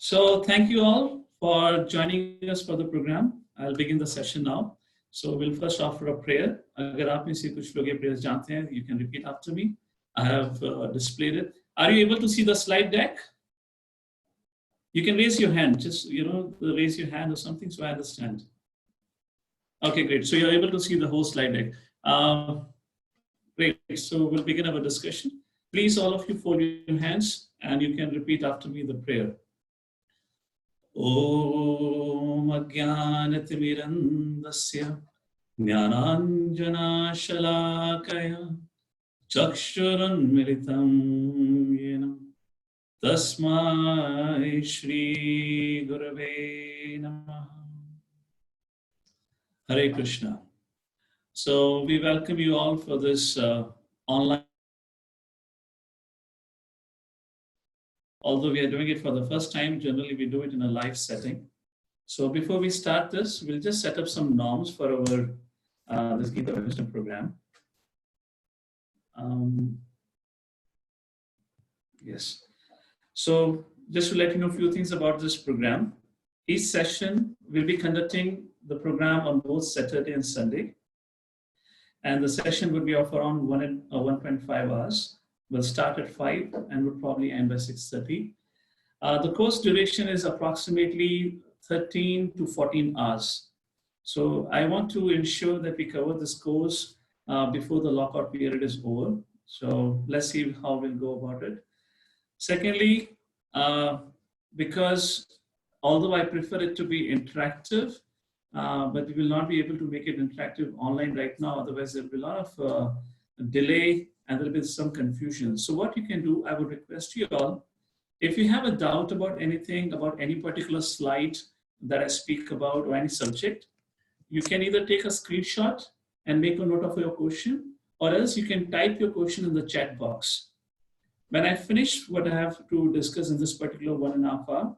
So thank you all for joining us for the program. I'll begin the session now. So we'll first offer a prayer. अगर आप में से कुछ लोग ये prayers जानते हैं, you can repeat after me. I have displayed it. Are you able to see the slide deck? You can raise your hand. Just raise your hand or something so I understand. Okay, great. So you're able to see the whole slide deck. Great. So we'll begin our discussion. Please, all of you, fold your hands and you can repeat after me the prayer. Om Ajnanatimirandasya Jnananjanashalakaya Chakshurunmilitam Yena Tasmai Shri Gurave Namaha. Hare Krishna. So we welcome you all for this online. Although we are doing it for the first time, generally we do it in a live setting. So before we start this, we'll just set up some norms for our this Gita Wisdom program. Yes. So just to let you know a few things about this program. Each session we'll be conducting the program on both Saturday and Sunday. And the session would be of around 1.5 hours. We'll start at 5 and will probably end by 6:30. The course duration is approximately 13 to 14 hours. So I want to ensure that we cover this course before the lockout period is over. So let's see how we'll go about it. Secondly, because although I prefer it to be interactive, but we will not be able to make it interactive online right now. Otherwise, there will be a lot of delay and there will be some confusion. So what you can do, I would request you all, if you have a doubt about anything, about any particular slide that I speak about or any subject, you can either take a screenshot and make a note of your question, or else you can type your question in the chat box. When I finish what I have to discuss in this particular 1.5 hours,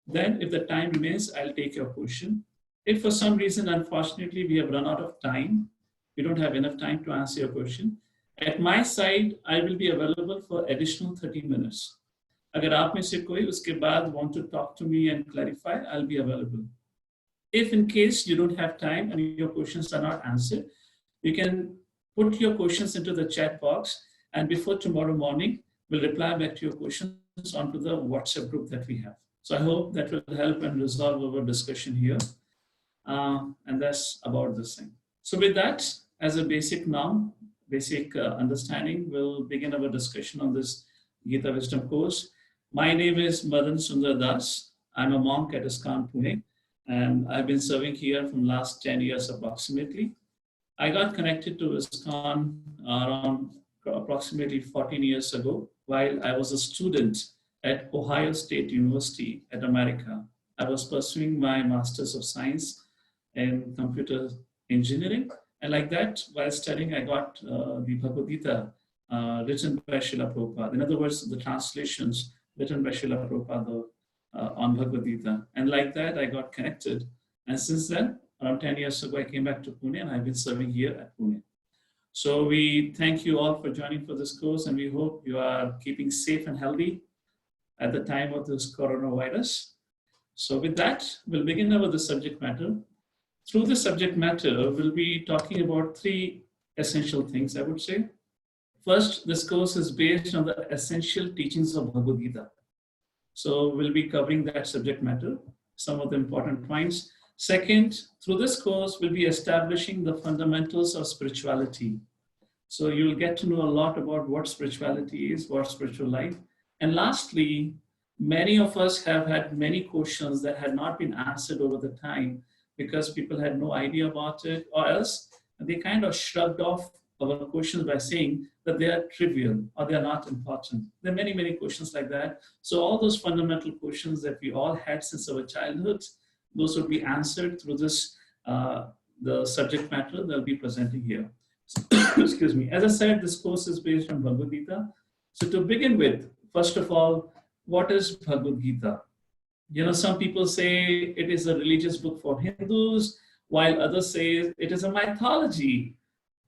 then if the time remains, I'll take your question. If for some reason, unfortunately, we have run out of time, we don't have enough time to answer your question, at my side, I will be available for additional 30 minutes. Agar aap mein se koi uske baad want to talk to me and clarify, I'll be available. If in case you don't have time and your questions are not answered, you can put your questions into the chat box and before tomorrow morning, we'll reply back to your questions onto the WhatsApp group that we have. So I hope that will help and resolve our discussion here. And that's about this thing. So with that, as a basic norm, basic understanding, we'll begin our discussion on this Gita Wisdom course. My name is Madan Sundar Das. I'm a monk at ISKCON Pune, and I've been serving here from last 10 years approximately. I got connected to ISKCON around approximately 14 years ago while I was a student at Ohio State University at America. I was pursuing my Master's of Science in Computer Engineering. And like that, while studying, I got the Bhagavad Gita written by Srila Prabhupada. In other words, the translations written by Srila Prabhupada on Bhagavad Gita. And like that, I got connected. And since then, around 10 years ago, I came back to Pune and I've been serving here at Pune. So we thank you all for joining for this course and we hope you are keeping safe and healthy at the time of this coronavirus. So with that, we'll begin now with the subject matter. Through this subject matter, we'll be talking about 3 essential things, I would say. First, this course is based on the essential teachings of Bhagavad Gita. So we'll be covering that subject matter, some of the important points. Second, through this course, we'll be establishing the fundamentals of spirituality. So you'll get to know a lot about what spirituality is, what spiritual life. And lastly, many of us have had many questions that had not been answered over the time because people had no idea about it, or else they kind of shrugged off our questions by saying that they are trivial or they are not important. There are many, many questions like that. So all those fundamental questions that we all had since our childhood, those will be answered through this, the subject matter that I'll be presenting here. Excuse me. As I said, this course is based on Bhagavad Gita. So to begin with, first of all, what is Bhagavad Gita? You know, some people say it is a religious book for Hindus, while others say it is a mythology.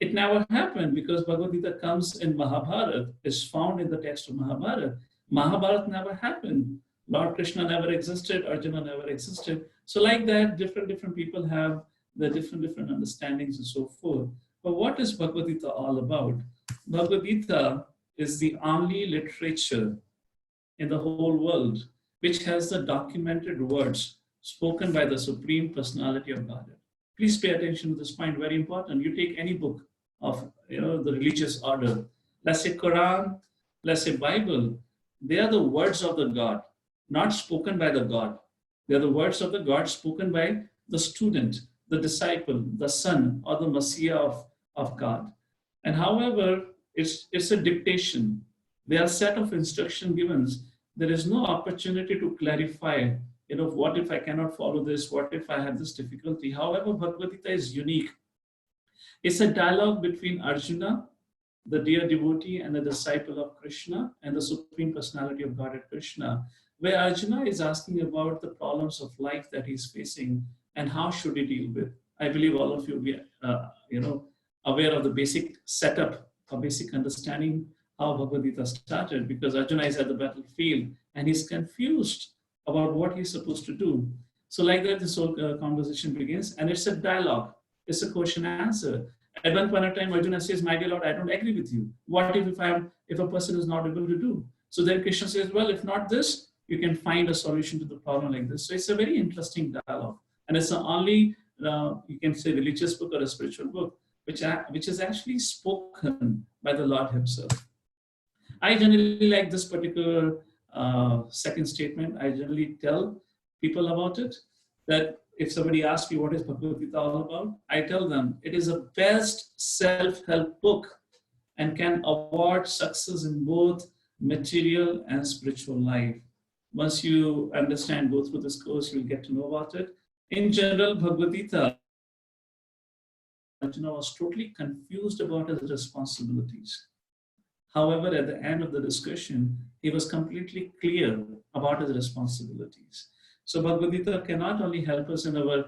It never happened because Bhagavad Gita comes in Mahabharata, is found in the text of Mahabharata. Mahabharata never happened. Lord Krishna never existed, Arjuna never existed. So like that, different people have the different understandings and so forth. But what is Bhagavad Gita all about? Bhagavad Gita is the only literature in the whole world which has the documented words spoken by the Supreme Personality of Godhead. Please pay attention to this point, very important. You take any book of the religious order, let's say Quran, let's say Bible, they are the words of the God, not spoken by the God. They are the words of the God spoken by the student, the disciple, the son, or the Messiah of God. And however, it's a dictation. There are a set of instruction given. There is no opportunity to clarify, what if I cannot follow this? What if I have this difficulty? However, Bhagavad Gita is unique. It's a dialogue between Arjuna, the dear devotee and the disciple of Krishna, and the Supreme Personality of Godhead Krishna, where Arjuna is asking about the problems of life that he's facing and how should he deal with. I believe all of you will be, aware of the basic setup, a basic understanding how Bhagavad Gita started, because Arjuna is at the battlefield and he's confused about what he's supposed to do. So like that, this whole conversation begins, and it's a dialogue. It's a question and answer. At one point of time, Arjuna says, "My dear Lord, I don't agree with you. What if a person is not able to do?" So then Krishna says, "Well, if not this, you can find a solution to the problem like this." So it's a very interesting dialogue, and it's the only you can say religious book or a spiritual book which is actually spoken by the Lord Himself. I generally like this particular second statement. I generally tell people about it, that if somebody asks me what is Bhagavad Gita all about, I tell them it is a best self-help book and can award success in both material and spiritual life. Once you understand, go through this course, you'll get to know about it. In general, Bhagavad Gita, Arjuna was totally confused about his responsibilities. However, at the end of the discussion, he was completely clear about his responsibilities. So Bhagavad Gita cannot only help us in our,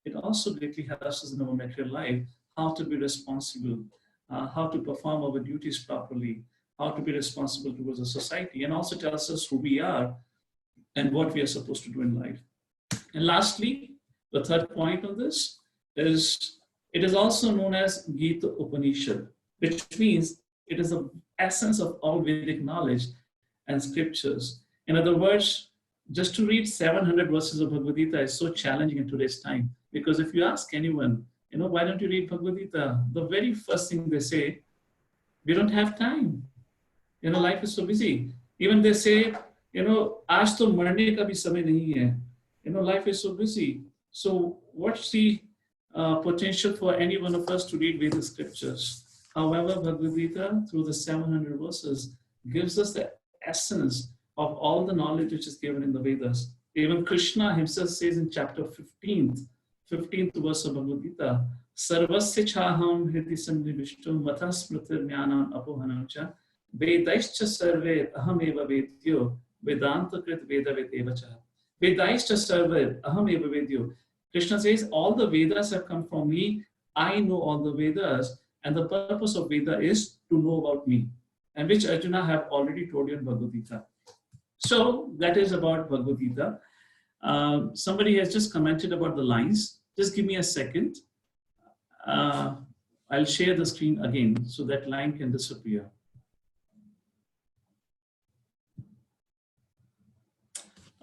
it also greatly helps us in our material life, how to be responsible, how to perform our duties properly, how to be responsible towards the society, and also tells us who we are and what we are supposed to do in life. And lastly, the third point of this is, it is also known as Gita Upanishad, which means it is the essence of all Vedic knowledge and scriptures. In other words, just to read 700 verses of Bhagavad Gita is so challenging in today's time. Because if you ask anyone, why don't you read Bhagavad Gita? The very first thing they say, we don't have time. Life is so busy. Even they say, aaj to marne ka bhi samay nahi hai. Life is so busy. So what's the potential for any one of us to read Vedic scriptures? However, Bhagavad Gita, through the 700 verses, gives us the essence of all the knowledge which is given in the Vedas. Even Krishna himself says in chapter 15th verse of Bhagavad Gita, Sarvasya chaham hriti sannivishtum matas smritir jnanam apohanam cha vedaischa sarve aham eva vedyo vedanta krit veda vedeva cha vedaischa sarve aham eva vedyo. Krishna says, all the Vedas have come from me. I know all the Vedas, and the purpose of Veda is to know about me, and which Arjuna have already told you in Bhagavad Gita. So that is about Bhagavad Gita. Somebody has just commented about the lines. Just give me a second. I'll share the screen again so that line can disappear.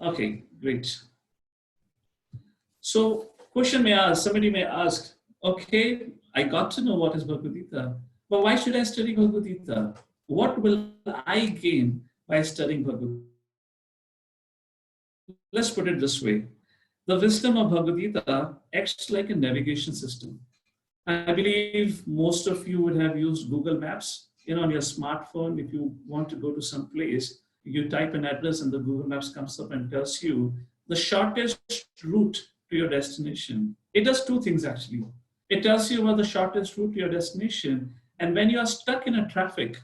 Okay, great. So somebody may ask, okay, I got to know what is Bhagavad Gita, but why should I study Bhagavad Gita? What will I gain by studying Bhagavad Gita? Let's put it this way. The wisdom of Bhagavad Gita acts like a navigation system. I believe most of you would have used Google Maps. On your smartphone, if you want to go to some place, you type an address and the Google Maps comes up and tells you the shortest route to your destination. It does two things actually. It tells you about the shortest route to your destination, and when you are stuck in a traffic,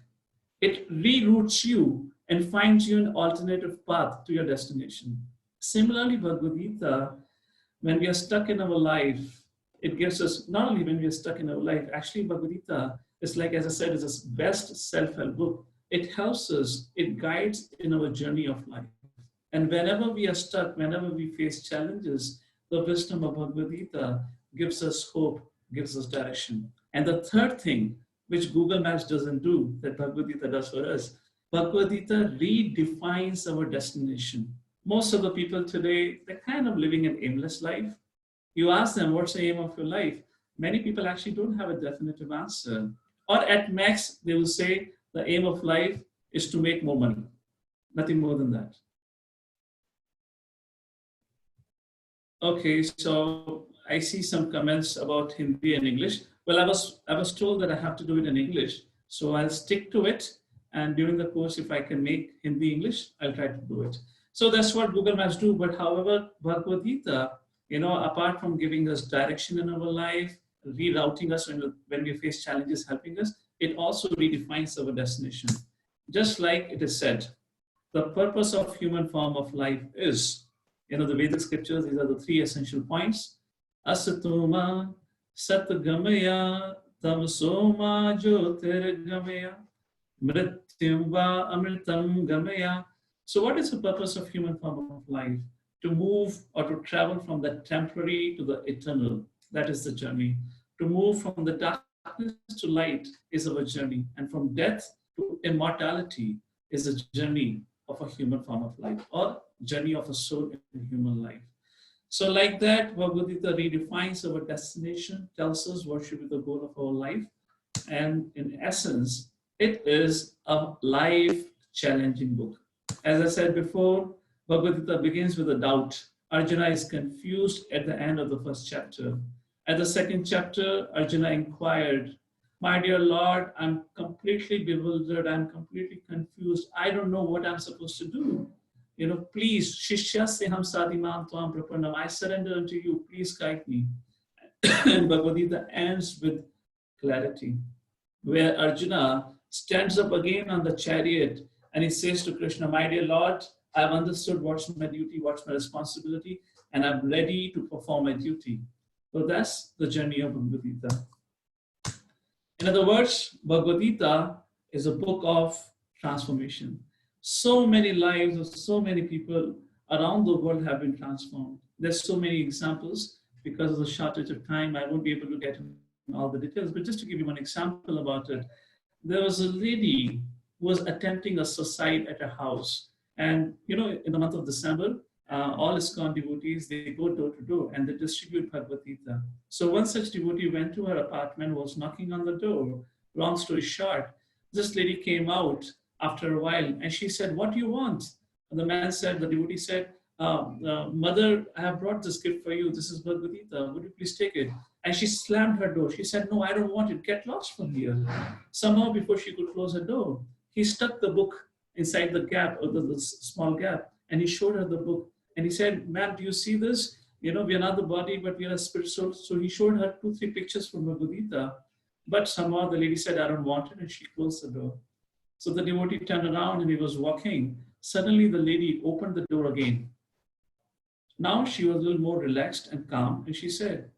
it reroutes you and finds you an alternative path to your destination. Similarly, Bhagavad Gita, when we are stuck in our life, it gives us, not only when we are stuck in our life, actually Bhagavad Gita is like, as I said, is a best self-help book. It helps us, it guides in our journey of life. And whenever we are stuck, whenever we face challenges, the wisdom of Bhagavad Gita gives us hope, gives us direction. And the third thing, which Google Maps doesn't do, that Bhagavad Gita does for us, Bhagavad Gita redefines our destination. Most of the people today, they're kind of living an aimless life. You ask them, what's the aim of your life? Many people actually don't have a definitive answer. Or at max, they will say the aim of life is to make more money. Nothing more than that. Okay, so I see some comments about Hindi and English. Well, I was told that I have to do it in English, so I'll stick to it. And during the course, if I can make Hindi English, I'll try to do it. So that's what Google Maps do. But however, Bhagavad Gita, apart from giving us direction in our life, rerouting us when we face challenges, helping us, it also redefines our destination. Just like it is said, the purpose of human form of life is, the Vedic scriptures, these are the three essential points. Asatoma, Satgamaya, Tamsoma, Jyotirgamaya, Mrityumva, Amritam Gamaya. So what is the purpose of human form of life? To move or to travel from the temporary to the eternal. That is the journey. To move from the darkness to light is our journey. And from death to immortality is a journey of a human form of life, or journey of a soul in human life. So like that, Bhagavad Gita redefines our destination, tells us what should be the goal of our life. And in essence, it is a life-challenging book. As I said before, Bhagavad Gita begins with a doubt. Arjuna is confused at the end of the first chapter. At the second chapter, Arjuna inquired, my dear Lord, I'm completely bewildered. I'm completely confused. I don't know what I'm supposed to do. Please, Shishyaseham sadimam tvam prapanam. I surrender unto you. Please guide me. And Bhagavad Gita ends with clarity, where Arjuna stands up again on the chariot and he says to Krishna, my dear Lord, I've understood what's my duty, what's my responsibility, and I'm ready to perform my duty. So that's the journey of Bhagavad Gita. In other words, Bhagavad Gita is a book of transformation. So many lives of so many people around the world have been transformed. There's so many examples. Because of the shortage of time, I won't be able to get into all the details, but just to give you one example about it, there was a lady who was attempting a suicide at a house. And, in the month of December, all ISKCON devotees, they go door to door and they distribute Bhagavad Gita. So one such devotee went to her apartment, was knocking on the door. Long story short, this lady came out after a while and she said, what do you want? And the devotee said, mother, I have brought this gift for you. This is Bhagavad Gita. Would you please take it? And she slammed her door. She said, no, I don't want it. Get lost from here. Somehow before she could close her door, he stuck the book inside the gap, or the small gap, and he showed her the book. And he said, ma'am, do you see this? We are not the body, but we are a spirit soul. So he showed her 2-3 pictures from Bhagavad Gita. But somehow the lady said, I don't want it. And she closed the door. So the devotee turned around and he was walking. Suddenly the lady opened the door again. Now she was a little more relaxed and calm. And she said,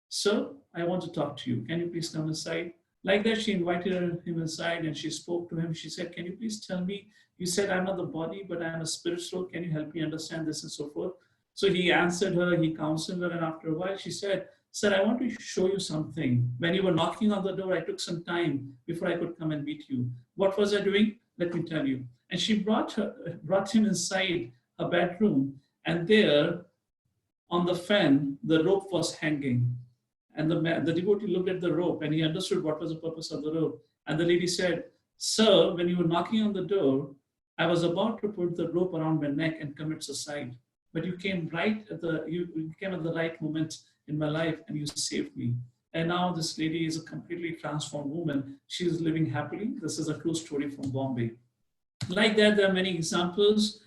sir, I want to talk to you. Can you please come inside? Like that, she invited him inside and she spoke to him. She said, can you please tell me, you said I'm not the body, but I'm a spirit soul. Can you help me understand this and so forth? So he answered her, he counseled her. And after a while, she said, sir, I want to show you something. When you were knocking on the door, I took some time before I could come and meet you. What was I doing? Let me tell you. And she brought him inside her bedroom. And there on the fan, the rope was hanging. And the devotee looked at the rope and he understood what was the purpose of the rope. And the lady said, sir, when you were knocking on the door, I was about to put the rope around my neck and commit suicide. But you came you came at the right moment in my life and you saved me. And now this lady is a completely transformed woman. She is living happily. This is a true story from Bombay. Like that, there are many examples.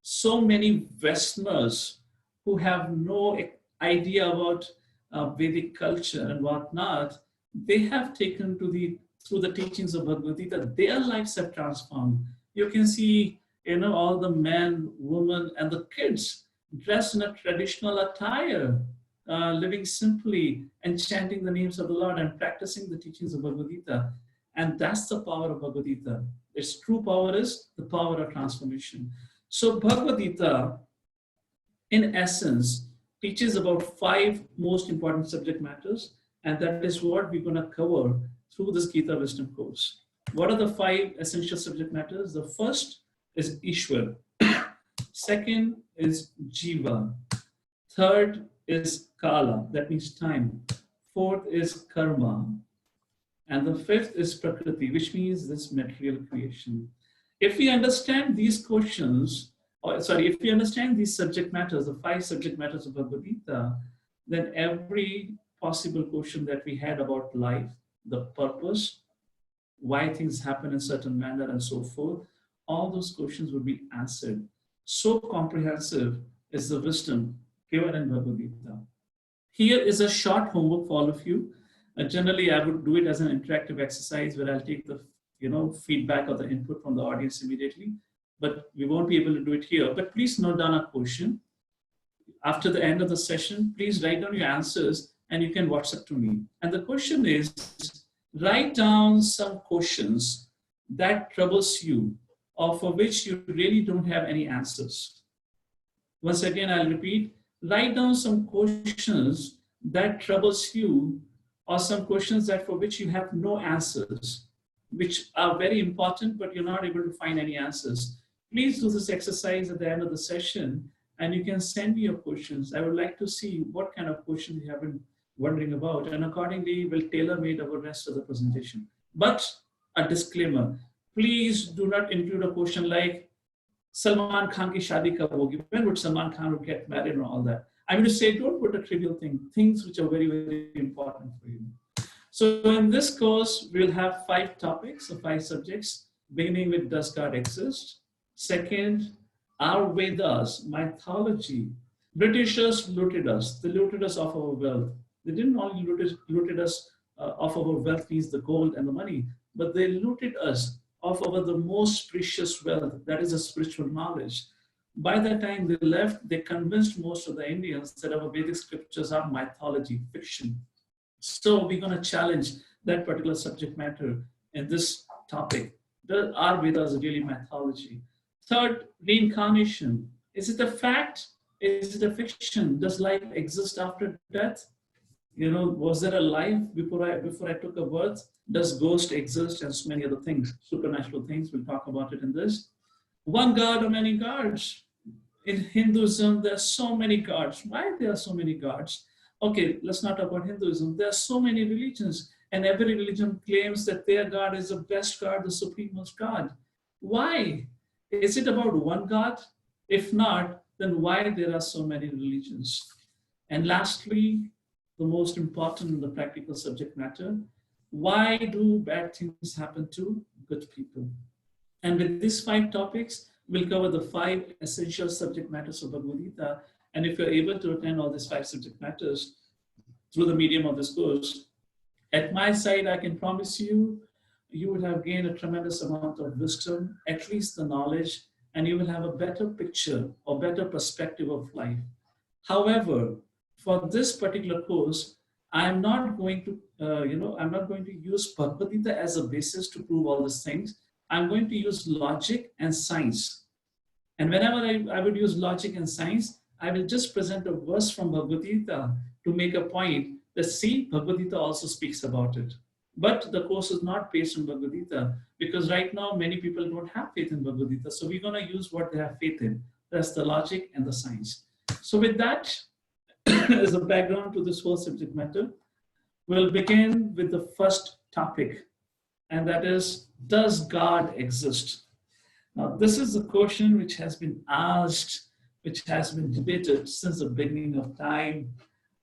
So many Westerners who have no idea about Vedic culture and whatnot, they have taken through the teachings of Bhagavad Gita, their lives have transformed. You can see, all the men, women, and the kids dressed in a traditional attire, living simply and chanting the names of the Lord and practicing the teachings of Bhagavad Gita. And that's the power of Bhagavad Gita. Its true power is the power of transformation. So Bhagavad Gita, in essence, teaches about 5 most important subject matters, and that is what we're going to cover through this Gita Wisdom course. What are the 5 essential subject matters? The first is Ishwar. Second is Jiva. Third is Kala, that means time. Fourth is Karma. And the fifth is Prakriti, which means this material creation. If we understand these questions, if we understand these subject matters, the 5 subject matters of Bhagavad Gita, then every possible question that we had about life, the purpose, why things happen in a certain manner, and so forth, all those questions would be answered. So comprehensive is the wisdom given in Bhagavad Gita. Here is a short homework for all of you. Generally, I would do it as an interactive exercise where I'll take the feedback or the input from the audience immediately, but we won't be able to do it here. But please note down a question. After the end of the session, please write down your answers and you can WhatsApp to me. And the question is, write down some questions that troubles you or for which you really don't have any answers. Once again, I'll repeat, write down some questions that troubles you or some questions that for which you have no answers, which are very important, but you're not able to find any answers. Please do this exercise at the end of the session and you can send me your questions. I would like to see what kind of questions you have been wondering about, and accordingly we'll tailor-made our rest of the presentation. But a disclaimer, please do not include a question like Salman Khan ki shadi kab hogi? When would Salman Khan would get married and all that? I'm going to say don't put a trivial thing, things which are very, very important for you. So in this course, we'll have 5 topics or 5 subjects, beginning with does God exist? Second, our Vedas, mythology. Britishers looted us. They looted us of our wealth. They didn't only looted us of our wealth, means the gold and the money, but they looted us of our the most precious wealth, that is a spiritual knowledge. By the time they left, they convinced most of the Indians that our Vedic scriptures are mythology, fiction. So we're going to challenge that particular subject matter in this topic. Are Vedas really mythology? Third, reincarnation. Is it a fact? Is it a fiction? Does life exist after death? Was there a life before I took a birth? Does ghost exist? And so many other things, supernatural things. We'll talk about it in this. One God or many gods? In Hinduism, there are so many gods. Why there are so many gods? Okay, let's not talk about Hinduism. There are so many religions, and every religion claims that their God is the best God, the supremest God. Why? Is it about one God? If not, then why there are so many religions? And lastly, the most important in the practical subject matter, why do bad things happen to good people? And with these 5 topics, we'll cover the 5 essential subject matters of Bhagavad Gita. And if you're able to attend all these 5 subject matters through the medium of this course, at my side, I can promise you, you would have gained a tremendous amount of wisdom, at least the knowledge, and you will have a better picture or better perspective of life. However, for this particular course, I'm not going to, I'm not going to use Bhagavad Gita as a basis to prove all these things. I'm going to use logic and science. And whenever I would use logic and science, I will just present a verse from Bhagavad Gita to make a point that, see, Bhagavad Gita also speaks about it. But the course is not based on Bhagavad Gita because right now many people don't have faith in Bhagavad Gita. So we're going to use what they have faith in. That's the logic and the science. So with that, as a background to this whole subject matter, we'll begin with the first topic, and that is, does God exist? Now, this is a question which has been asked, which has been debated since the beginning of time.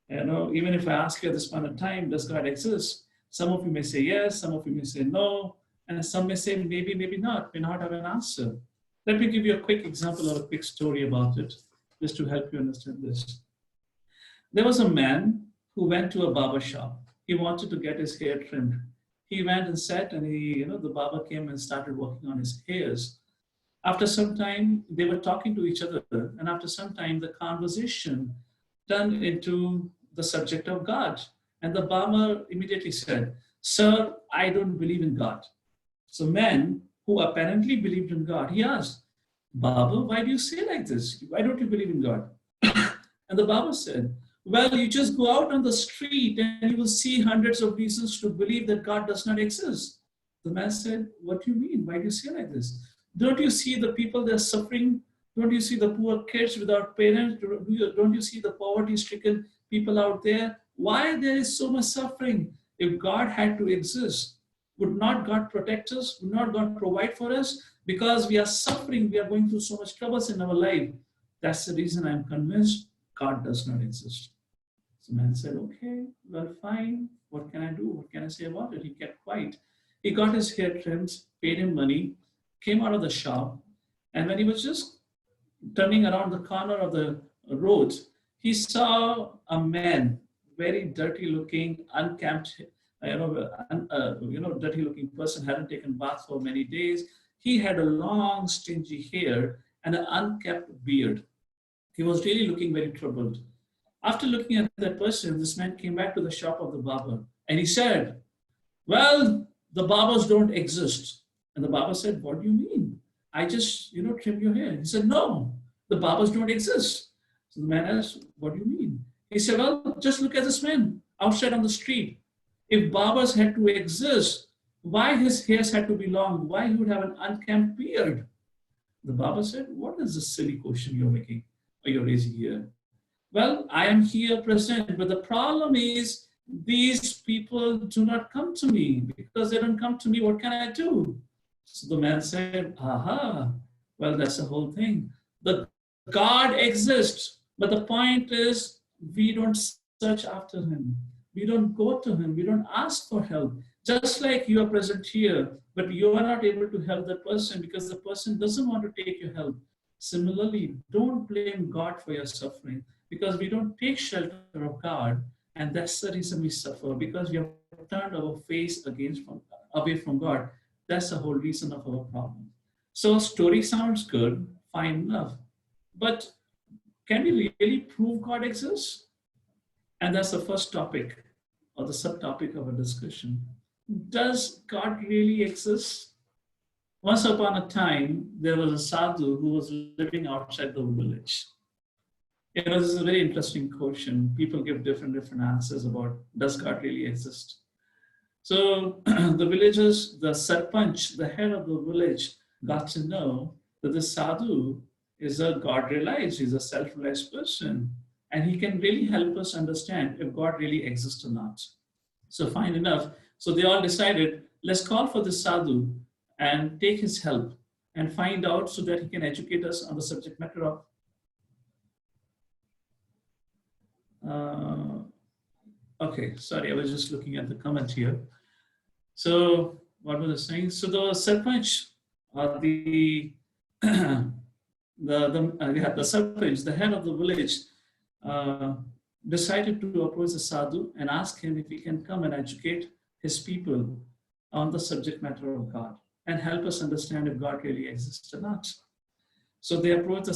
Even if I ask you at this point of time, does God exist? Some of you may say yes, some of you may say no, and some may say maybe, maybe not, may not have an answer. Let me give you a quick example or a quick story about it, just to help you understand this. There was a man who went to a barber shop. He wanted to get his hair trimmed. He went and sat, and the barber came and started working on his hairs. After some time, they were talking to each other, and after some time, the conversation turned into the subject of God. And the barber immediately said, Sir, I don't believe in God. So man who apparently believed in God, he asked, Baba, why do you say like this? Why don't you believe in God? And the Baba said, well, you just go out on the street and you will see hundreds of reasons to believe that God does not exist. The man said, what do you mean? Why do you say like this? Don't you see the people that are suffering? Don't you see the poor kids without parents? Don't you see the poverty-stricken people out there? Why there is so much suffering? If God had to exist, would not God protect us? Would not God provide for us? Because we are suffering, we are going through so much troubles in our life. That's the reason I'm convinced God does not exist. So man said, okay, well, fine. What can I do? What can I say about it? He kept quiet. He got his hair trimmed, paid him money, came out of the shop, and when he was just turning around the corner of the road, he saw a man, very dirty looking, unkempt, dirty looking person, hadn't taken bath for many days. He had a long, stingy hair and an unkempt beard. He was really looking very troubled. After looking at that person, this man came back to the shop of the barber and he said, well, the barbers don't exist. And the barber said, what do you mean? I just, trimmed your hair. He said, no, the barbers don't exist. So the man asked, what do you mean? He said, well, just look at this man outside on the street. If barbers had to exist, why his hairs had to be long? Why he would have an unkempt beard? The barber said, what is this silly question you're making or you're raising here? Well, I am here present, but the problem is these people do not come to me. Because they don't come to me, what can I do? So the man said, aha, well, that's the whole thing. The God exists, but the point is we don't search after him. We don't go to him. We don't ask for help. Just like you are present here, but you are not able to help that person because the person doesn't want to take your help. Similarly, don't blame God for your suffering because we don't take shelter of God, and that's the reason we suffer, because we have turned our face away from God. That's the whole reason of our problem. So story sounds good, fine enough. But can we really prove God exists? And that's the first topic or the subtopic of a discussion. Does God really exist? Once upon a time, there was a sadhu who was living outside the village. This is a very interesting question. People give different answers about, does God really exist? So the villagers, the sarpanch, the head of the village, got to know that the sadhu is a God-realized, he's a self-realized person, and he can really help us understand if God really exists or not. So fine enough. So they all decided, let's call for the sadhu and take his help and find out so that he can educate us on the subject matter of okay, sorry, I was just looking at the comment here. So what was I saying? So the sarpanch, the sarpanch, the head of the village, decided to approach the sadhu and ask him if he can come and educate his people on the subject matter of God and help us understand if God really exists or not. So they approached the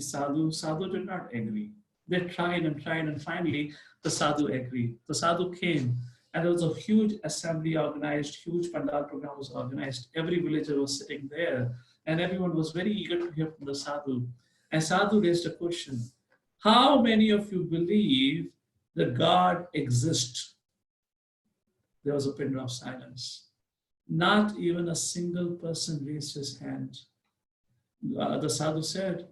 sadhu. Sadhu did not agree. They tried, and finally the sadhu agreed. The sadhu came, and there was a huge assembly organized, huge pandal program was organized. Every villager was sitting there, and everyone was very eager to hear from the sadhu. And sadhu raised a question: how many of you believe that God exists? There was a pin of silence. Not even a single person raised his hand. The sadhu said,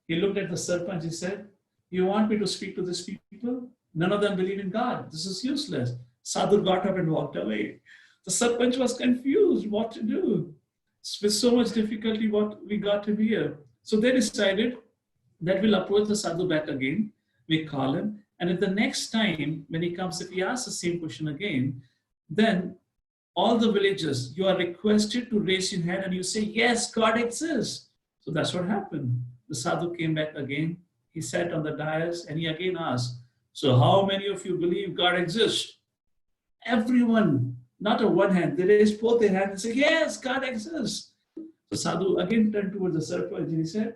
he looked at the sarpanch, he said, you want me to speak to these people? None of them believe in God. This is useless. Sadhu got up and walked away. The sarpanch was confused what to do. With so much difficulty, what we got to hear. So they decided that we'll approach the sadhu back again. We call him. And at the next time, when he comes, if he asks the same question again, then all the villagers, you are requested to raise your hand and you say, yes, God exists. So that's what happened. The sadhu came back again. He sat on the dais and he again asked, so how many of you believe God exists? Everyone, not on one hand, they raised both their hands and said, yes, God exists. So sadhu again turned towards the sarpanch and he said,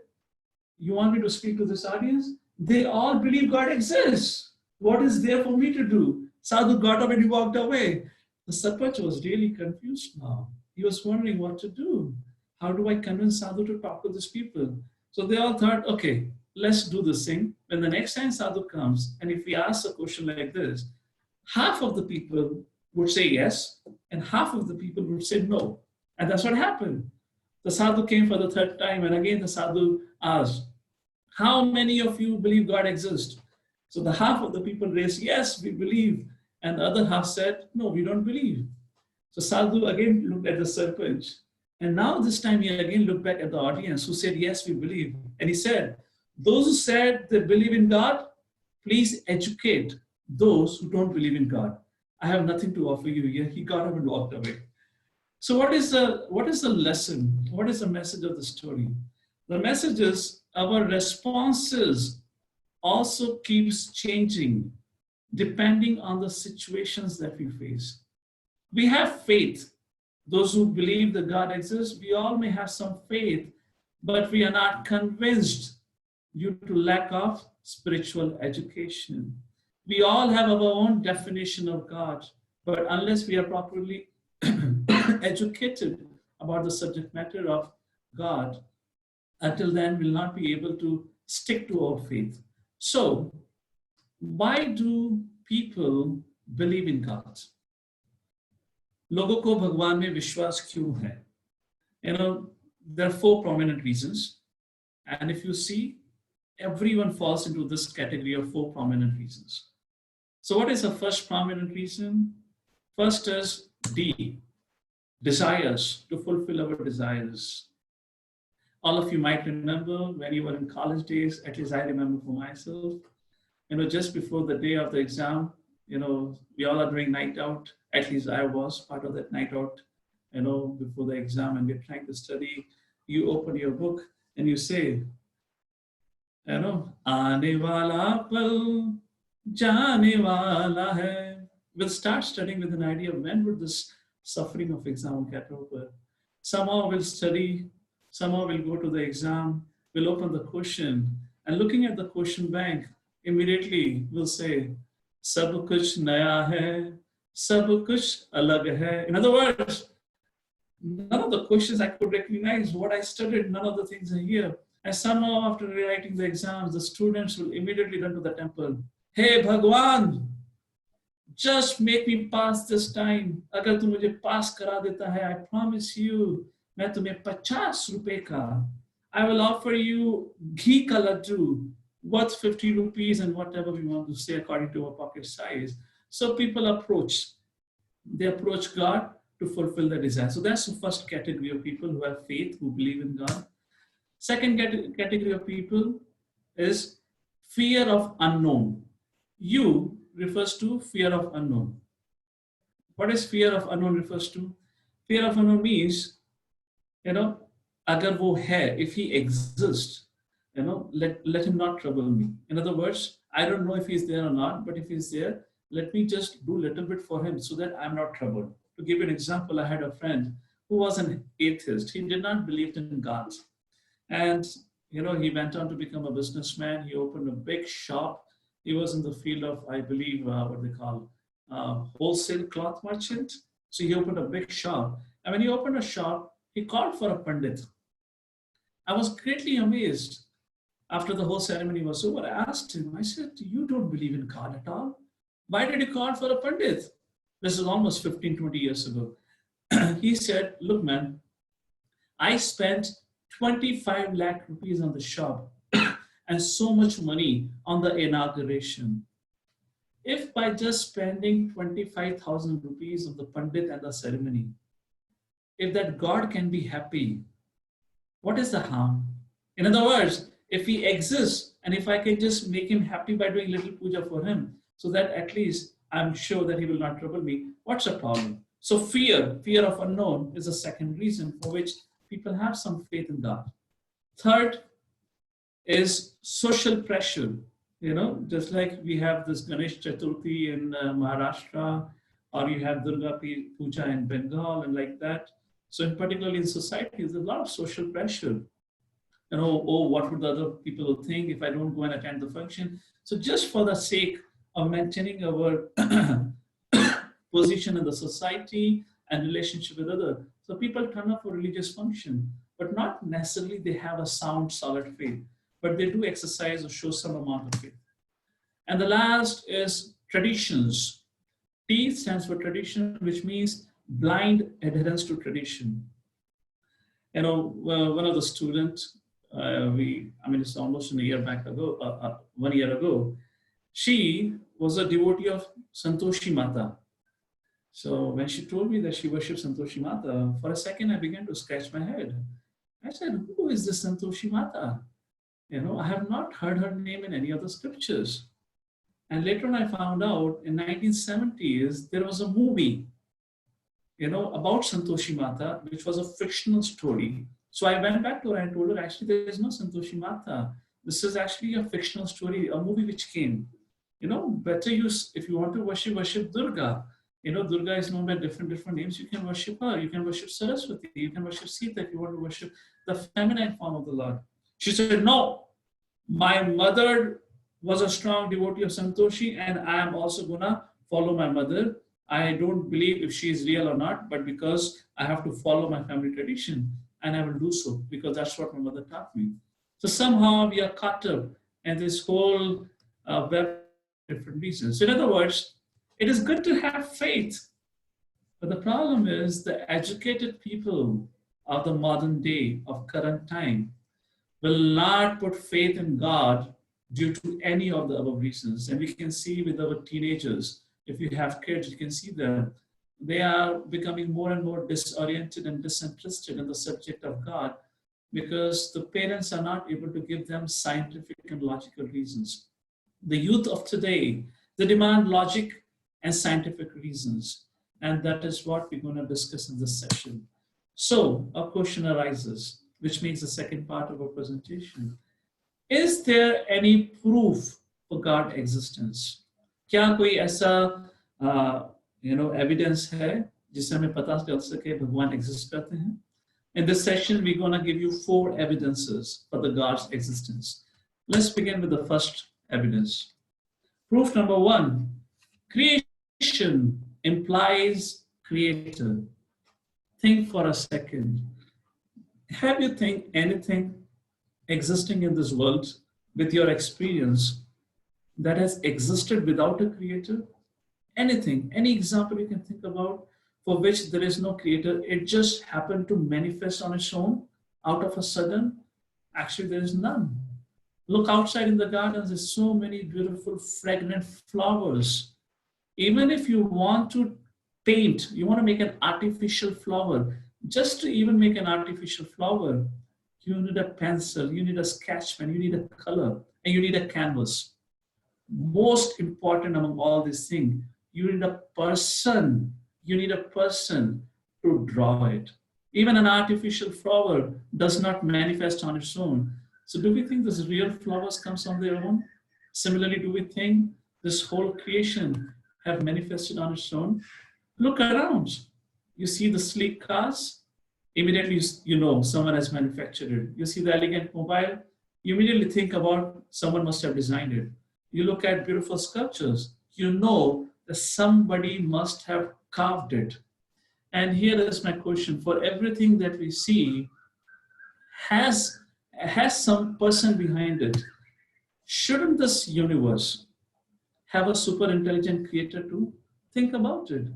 you want me to speak to this audience? They all believe God exists. What is there for me to do? Sadhu got up and he walked away. The Sarpanch was really confused now. He was wondering what to do. How do I convince Sadhu to talk to these people? So they all thought, okay, let's do this thing. When the next time Sadhu comes, and if we ask a question like this, half of the people would say yes, and half of the people would say no. And that's what happened. The Sadhu came for the third time, and again the Sadhu asked, how many of you believe God exists? So the half of the people raised, yes, we believe. And the other half said, no, we don't believe. So Sadhu again looked at the Sarpanch. And now this time he again looked back at the audience who said, yes, we believe. And he said, those who said they believe in God, please educate those who don't believe in God. I have nothing to offer you here. He got up and walked away. So what is the lesson? What is the message of the story? The message is our responses also keeps changing depending on the situations that we face. We have faith. Those who believe that God exists, we all may have some faith, but we are not convinced due to lack of spiritual education. We all have our own definition of God, but unless we are properly educated about the subject matter of God, until then we'll not be able to stick to our faith. So, why do people believe in God? लोगों को भगवान में विश्वास क्यों है? You know, there are 4 prominent reasons, and if you see, everyone falls into this category of 4 prominent reasons. So what is the first prominent reason? First is D, desires, to fulfill our desires. All of you might remember when you were in college days, at least I remember for myself, just before the day of the exam, we all are doing night out. At least I was part of that night out, before the exam, and we're trying to study. You open your book and you say, aane wala pal, jaane wala hai. We'll start studying with an idea of when would this suffering of exam get over. Somehow we'll study, somehow we'll go to the exam, we'll open the question, and looking at the question bank, immediately we'll say, Sab kuch naya hai, sab kuch alag hai. In other words, none of the questions I could recognize, what I studied, none of the things are here. And somehow after rewriting the exams, the students will immediately run to the temple. Hey Bhagwan, just make me pass this time. Agar tu mujhe pass kara deta hai, I promise you, main tumhe 50 rupees ka, I will offer you ghee ka laddu, worth 50 rupees and whatever we want to say according to our pocket size. So people approach God to fulfill their desire. So that's the first category of people who have faith, who believe in God. Second category of people is fear of unknown. U refers to fear of unknown. What is fear of unknown refers to? Fear of unknown means, agar wo hai, if he exists, let him not trouble me. In other words, I don't know if he's there or not, but if he's there, let me just do a little bit for him so that I'm not troubled. To give you an example, I had a friend who was an atheist. He did not believe in God. And, he went on to become a businessman. He opened a big shop. He was in the field of, I believe, what they call wholesale cloth merchant. So he opened a big shop. And when he opened a shop, he called for a pandit. I was greatly amazed. After the whole ceremony was over, I asked him, I said, you don't believe in God at all? Why did you call for a pandit? This is almost 15, 20 years ago. He said, look, man, I spent 25 lakh rupees on the shop and so much money on the inauguration. If by just spending 25,000 rupees on the pandit and the ceremony, if that God can be happy, what is the harm? In other words, if he exists and if I can just make him happy by doing little puja for him, so that at least I'm sure that he will not trouble me, what's the problem? So fear of unknown is the second reason for which people have some faith in God. Third is social pressure. Just like we have this Ganesh Chaturthi in Maharashtra, or you have Durga Puja in Bengal and like that. So in particularly in society, there's a lot of social pressure. What would the other people think if I don't go and attend the function? So just for the sake of maintaining our position in the society, and relationship with others. So people turn up for religious function, but not necessarily they have a sound, solid faith, but they do exercise or show some amount of faith. And the last is traditions. T stands for tradition, which means blind adherence to tradition. One of the students, it's almost a year back ago, 1 year ago, she was a devotee of Santoshi Mata. So when she told me that she worships Santoshi Mata, for a second I began to scratch my head. I said, who is this Santoshi Mata? I have not heard her name in any of the scriptures. And later on I found out in 1970s, there was a movie, about Santoshi Mata, which was a fictional story. So I went back to her and told her, actually, there is no Santoshi Mata. This is actually a fictional story, a movie which came. Better use, if you want to worship Durga. Durga is known by different names. You can worship her. You can worship Saraswati. You can worship Sita if you want to worship the feminine form of the Lord. She said, no, my mother was a strong devotee of Santoshi, and I am also going to follow my mother. I don't believe if she is real or not, but because I have to follow my family tradition, and I will do so because that's what my mother taught me. So somehow we are caught up in this whole web of different reasons. So in other words, it is good to have faith, but the problem is the educated people of the modern day, of current time, will not put faith in God due to any of the above reasons. And we can see with our teenagers, if you have kids, you can see them. They are becoming more and more disoriented and disinterested in the subject of God because the parents are not able to give them scientific and logical reasons. The youth of today, they demand logic and scientific reasons. And that is what we're going to discuss in this session. So a question arises, which means the second part of our presentation. Is there any proof for God existence? क्या कोई ऐसा evidence है जिससे हमें पता चल सके भगवान exist करते हैं? In this session, we're going to give you 4 evidences for the God's existence. Let's begin with the first evidence. Proof number 1, creation implies creator. Think for a second. Have you think anything existing in this world with your experience that has existed without a creator? Anything, any example you can think about for which there is no creator, it just happened to manifest on its own out of a sudden? Actually, there is none. Look outside in the gardens, there's so many beautiful, fragrant flowers. Even if you want to paint, you want to make an artificial flower, just to even make an artificial flower, you need a pencil, you need a sketch pen, you need a color, and you need a canvas. Most important among all these things, you need a person. You need a person to draw it. Even an artificial flower does not manifest on its own. So do we think this real flowers comes on their own? Similarly, do we think this whole creation have manifested on its own? Look around. You see the sleek cars, immediately you know someone has manufactured it. You see the elegant mobile, you immediately think about someone must have designed it. You look at beautiful sculptures, you know that somebody must have carved it. And here is my question. For everything that we see has some person behind it. Shouldn't this universe have a super intelligent creator too? Think about it.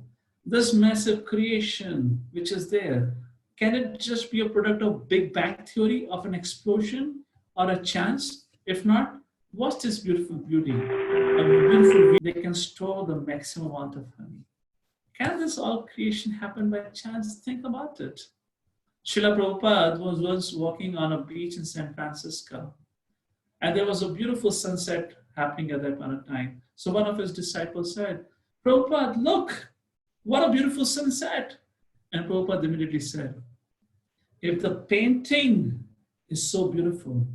This massive creation which is there, can it just be a product of Big Bang theory, of an explosion or a chance? If not, what's this beautiful beauty? A beautiful bee, they can store the maximum amount of honey. Can this all creation happen by chance? Think about it. Srila Prabhupada was once walking on a beach in San Francisco, and there was a beautiful sunset happening at that point of time. So one of his disciples said, Prabhupada, look, what a beautiful sunset. And Prabhupada immediately said, if the painting is so beautiful,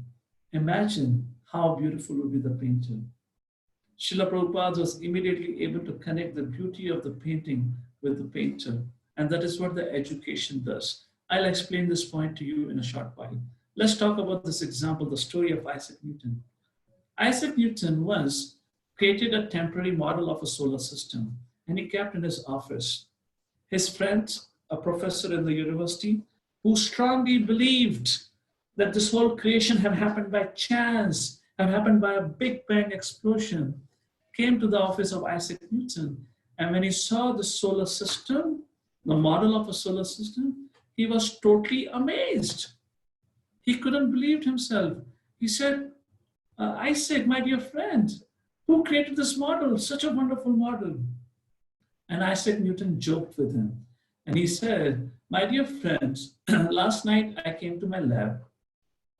imagine how beautiful would be the painter. Srila Prabhupada was immediately able to connect the beauty of the painting with the painter. And that is what the education does. I'll explain this point to you in a short while. Let's talk about this example, the story of Isaac Newton. Isaac Newton once created a temporary model of a solar system. and he kept in his office. His friend, a professor in the university, who strongly believed that this whole creation had happened by chance, had happened by a Big Bang explosion, came to the office of Isaac Newton. And when he saw the solar system, the model of a solar system, he was totally amazed. He couldn't believe himself. He said, Isaac, my dear friend, who created this model? Such a wonderful model. And Isaac Newton joked with him. And he said, my dear friends, last night I came to my lab.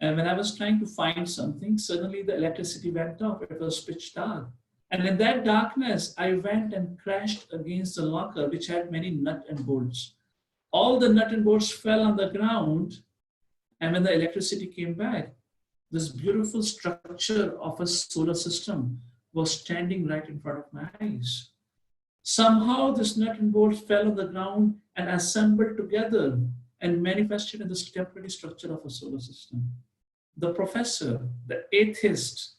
And when I was trying to find something, suddenly the electricity went off. It was pitch dark. And in that darkness, I went and crashed against a locker which had many nuts and bolts. All the nuts and bolts fell on the ground. And when the electricity came back, this beautiful structure of a solar system was standing right in front of my eyes. Somehow this nut and bolt fell on the ground and assembled together and manifested in this temporary structure of a solar system. The professor, the atheist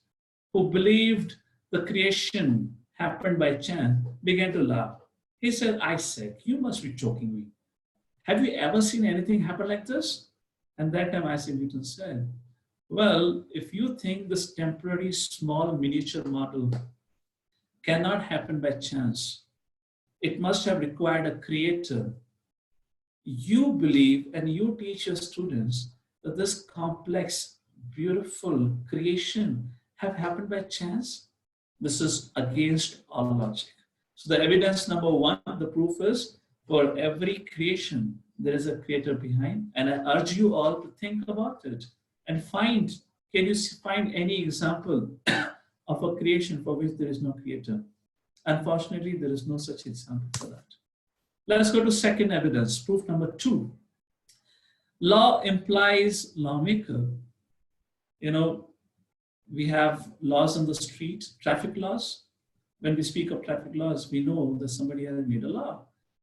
who believed the creation happened by chance, began to laugh. He said, Isaac, you must be joking me. Have you ever seen anything happen like this? And that time Isaac Newton said, well, if you think this temporary small miniature model cannot happen by chance, it must have required a creator. You believe and you teach your students that this complex, beautiful creation have happened by chance. This is against all logic. So the evidence number one, the proof is for every creation, there is a creator behind. And I urge you all to think about it and find, can you find any example of a creation for which there is no creator? Unfortunately, there is no such example for that. Let's go to second evidence, proof number two. Law implies lawmaker. You know, we have laws on the street, traffic laws. When we speak of traffic laws, we know that somebody has made a law.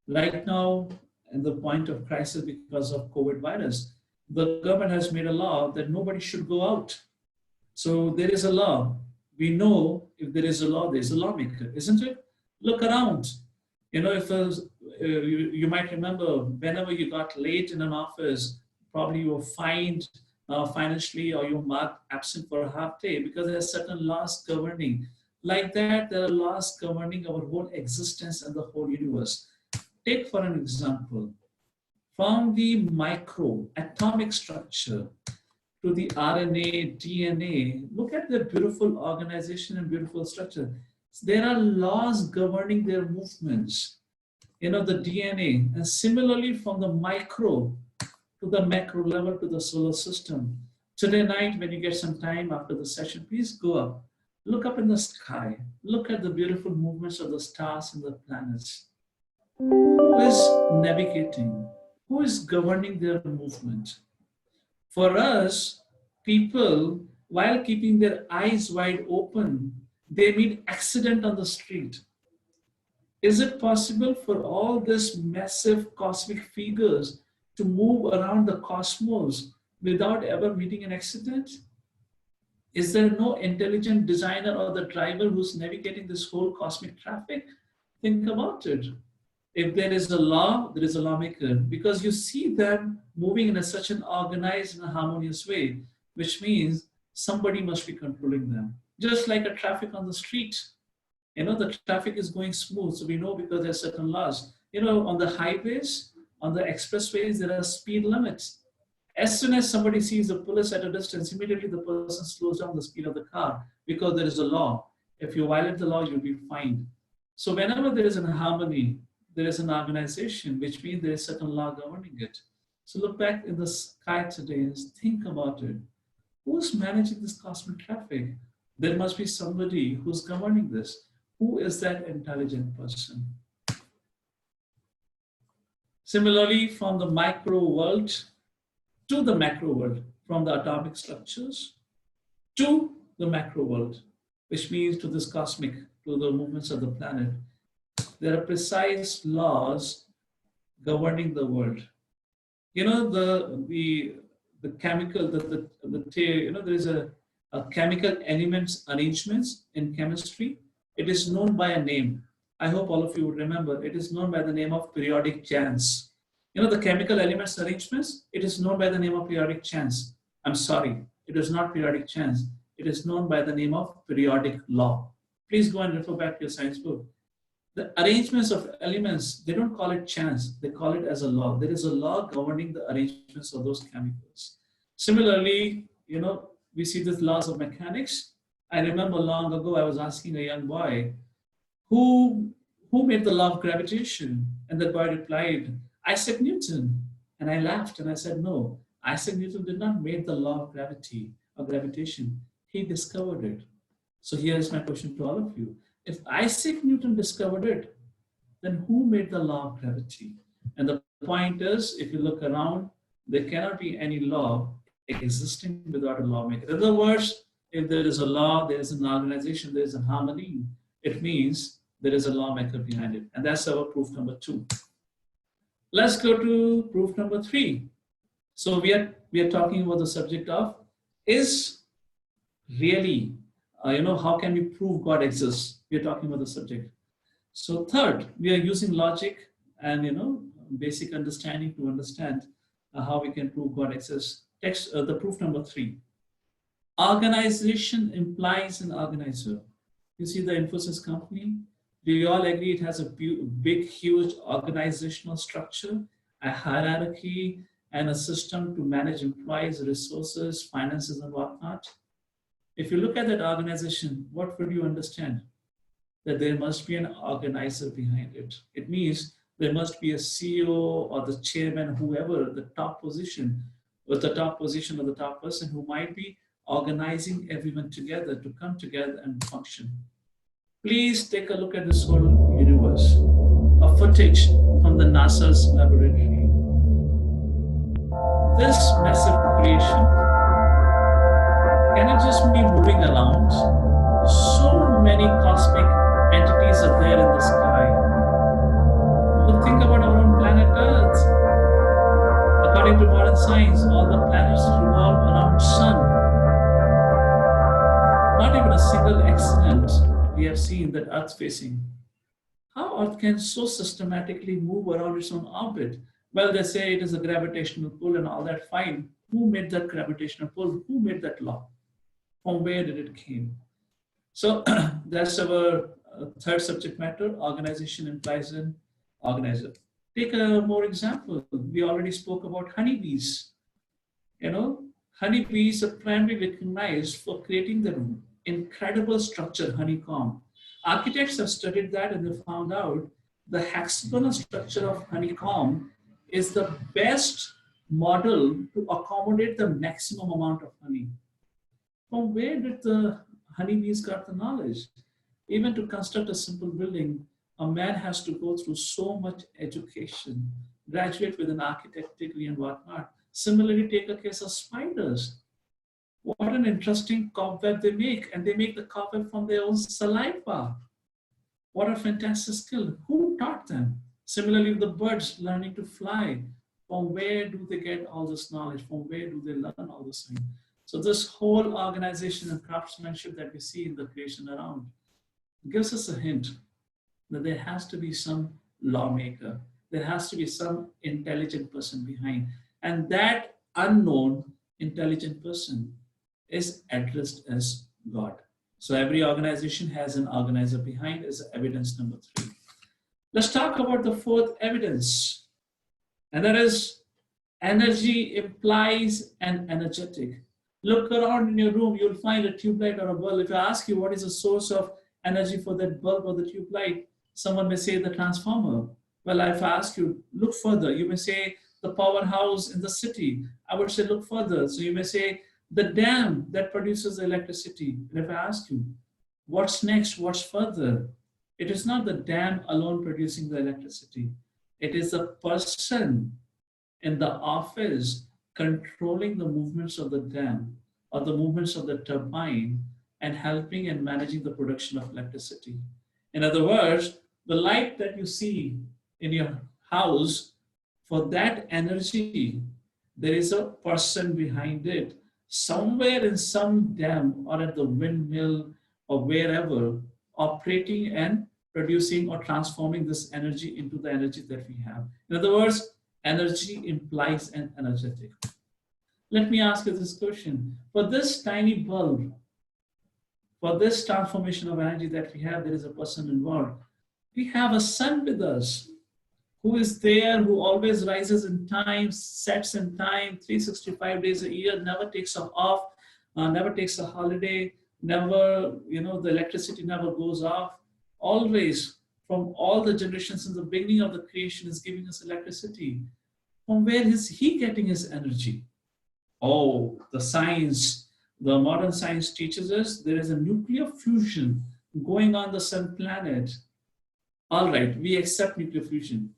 Right now, in the point of crisis because of COVID virus, the government has made a law that nobody should go out. So there is a law. We know if there is a law, there is a lawmaker, isn't it? Look around. You know, if you might remember, whenever you got late in an office, probably you were fined financially or you marked absent for a half day because there are certain laws governing. Like that, there are laws governing our whole existence and the whole universe. Take for an example, from the micro atomic structure to the RNA, DNA, look at the beautiful organization and beautiful structure. There are laws governing their movements, you know, the DNA. And similarly, from the micro to the macro level to the solar system. Today night, when you get some time after the session, please go up. Look up in the sky. Look at the beautiful movements of the stars and the planets. Who is navigating? Who is governing their movement? For us, people, while keeping their eyes wide open, they meet accident on the street. Is it possible for all these massive cosmic figures to move around the cosmos without ever meeting an accident? Is there no intelligent designer or the driver who's navigating this whole cosmic traffic? Think about it. If there is a law, there is a lawmaker, because you see them moving in such an organized and harmonious way, which means somebody must be controlling them. Just like a traffic on the street. You know, the traffic is going smooth, so we know because there are certain laws. You know, on the highways, on the expressways, there are speed limits. As soon as somebody sees the police at a distance, immediately the person slows down the speed of the car because there is a law. If you violate the law, you'll be fined. So whenever there is an harmony, there is an organization, which means there is certain law governing it. So look back in the sky today and think about it. Who's managing this cosmic traffic? There must be somebody who's governing this. Who is that intelligent person? Similarly, from the micro world to the macro world, from the atomic structures to the macro world, which means to this cosmic, to the movements of the planet, there are precise laws governing the world. You know, the chemical, you know, there is a chemical elements arrangements in chemistry. It is known by a name. I hope all of you would remember, it is known by the name of periodic chance. You know, the chemical elements arrangements, it is known by the name of periodic chance. I'm sorry, it is not periodic chance. It is known by the name of periodic law. Please go and refer back to your science book. The arrangements of elements, they don't call it chance, they call it as a law. There is a law governing the arrangements of those chemicals. Similarly, you know, we see the laws of mechanics. I remember long ago, I was asking a young boy, who, who made the law of gravitation? And the boy replied, Isaac Newton. And I laughed and I said, no, Isaac Newton did not make the law of gravity or gravitation. He discovered it. So here's my question to all of you. If Isaac Newton discovered it, then who made the law of gravity? And the point is, if you look around, there cannot be any law existing without a lawmaker. In other words, if there is a law, there is an organization, there is a harmony, it means there is a lawmaker behind it. And that's our proof number 2. Let's go to proof number 3. So we are talking about the subject of is really, how can we prove God exists? We are talking about the subject. So third, we are using logic and basic understanding to understand how we can prove God exists. Text the proof number 3. Organization implies an organizer. You see the Infosys company? Do you all agree it has a big, huge organizational structure, a hierarchy, and a system to manage employees, resources, finances, and whatnot? If you look at that organization, what would you understand? That there must be an organizer behind it. It means there must be a CEO or the chairman, whoever, the top position, or the top position or the top person who might be organizing everyone together to come together and function. Please take a look at this whole universe. A footage from the NASA's laboratory. This massive creation, can it just be moving around? So many cosmic entities are there in the sky. But think about our own planet Earth. According to modern science, all the planets revolve around the sun. Not even a single accident we have seen that Earth's facing. How Earth can so systematically move around its own orbit? Well, they say it is a gravitational pull and all that, fine. Who made that gravitational pull? Who made that law? From where did it came? So that's our third subject matter. Organization implies an organizer. Take a more example. We already spoke about honeybees. Honeybees are primarily recognized for creating the incredible structure, honeycomb. Architects have studied that and they found out the hexagonal structure of honeycomb is the best model to accommodate the maximum amount of honey. From where did the honeybees got the knowledge? Even to construct a simple building, a man has to go through so much education, graduate with an architect degree and whatnot. Similarly, take a case of spiders. What an interesting cobweb they make, and they make the cobweb from their own saliva. What a fantastic skill. Who taught them? Similarly, the birds learning to fly. From where do they get all this knowledge? From where do they learn all this thing? So this whole organization and craftsmanship that we see in the creation around gives us a hint that there has to be some lawmaker. There has to be some intelligent person behind. And that unknown intelligent person is addressed as God. So every organization has an organizer behind as evidence number 3. Let's talk about the fourth evidence. And that is energy implies an energetic. Look around in your room, you'll find a tube light or a bulb. If I ask you what is the source of energy for that bulb or the tube light, someone may say the transformer. Well, if I ask you, look further, you may say the powerhouse in the city. I would say look further. So you may say the dam that produces the electricity. And if I ask you, what's next, what's further? It is not the dam alone producing the electricity. It is the person in the office controlling the movements of the dam or the movements of the turbine and helping and managing the production of electricity. In other words, the light that you see in your house, for that energy, there is a person behind it, somewhere in some dam or at the windmill or wherever, operating and producing or transforming this energy into the energy that we have. In other words, energy implies an energetic. Let me ask you this question. For this tiny bulb, for this transformation of energy that we have, there is a person involved. We have a sun with us who is there, who always rises in time, sets in time, 365 days a year, never takes off, never takes a holiday, never, the electricity never goes off. Always, from all the generations in the beginning of the creation, is giving us electricity. From where is he getting his energy? Oh, the science, the modern science teaches us there is a nuclear fusion going on the sun planet. All right, we accept nuclear fusion.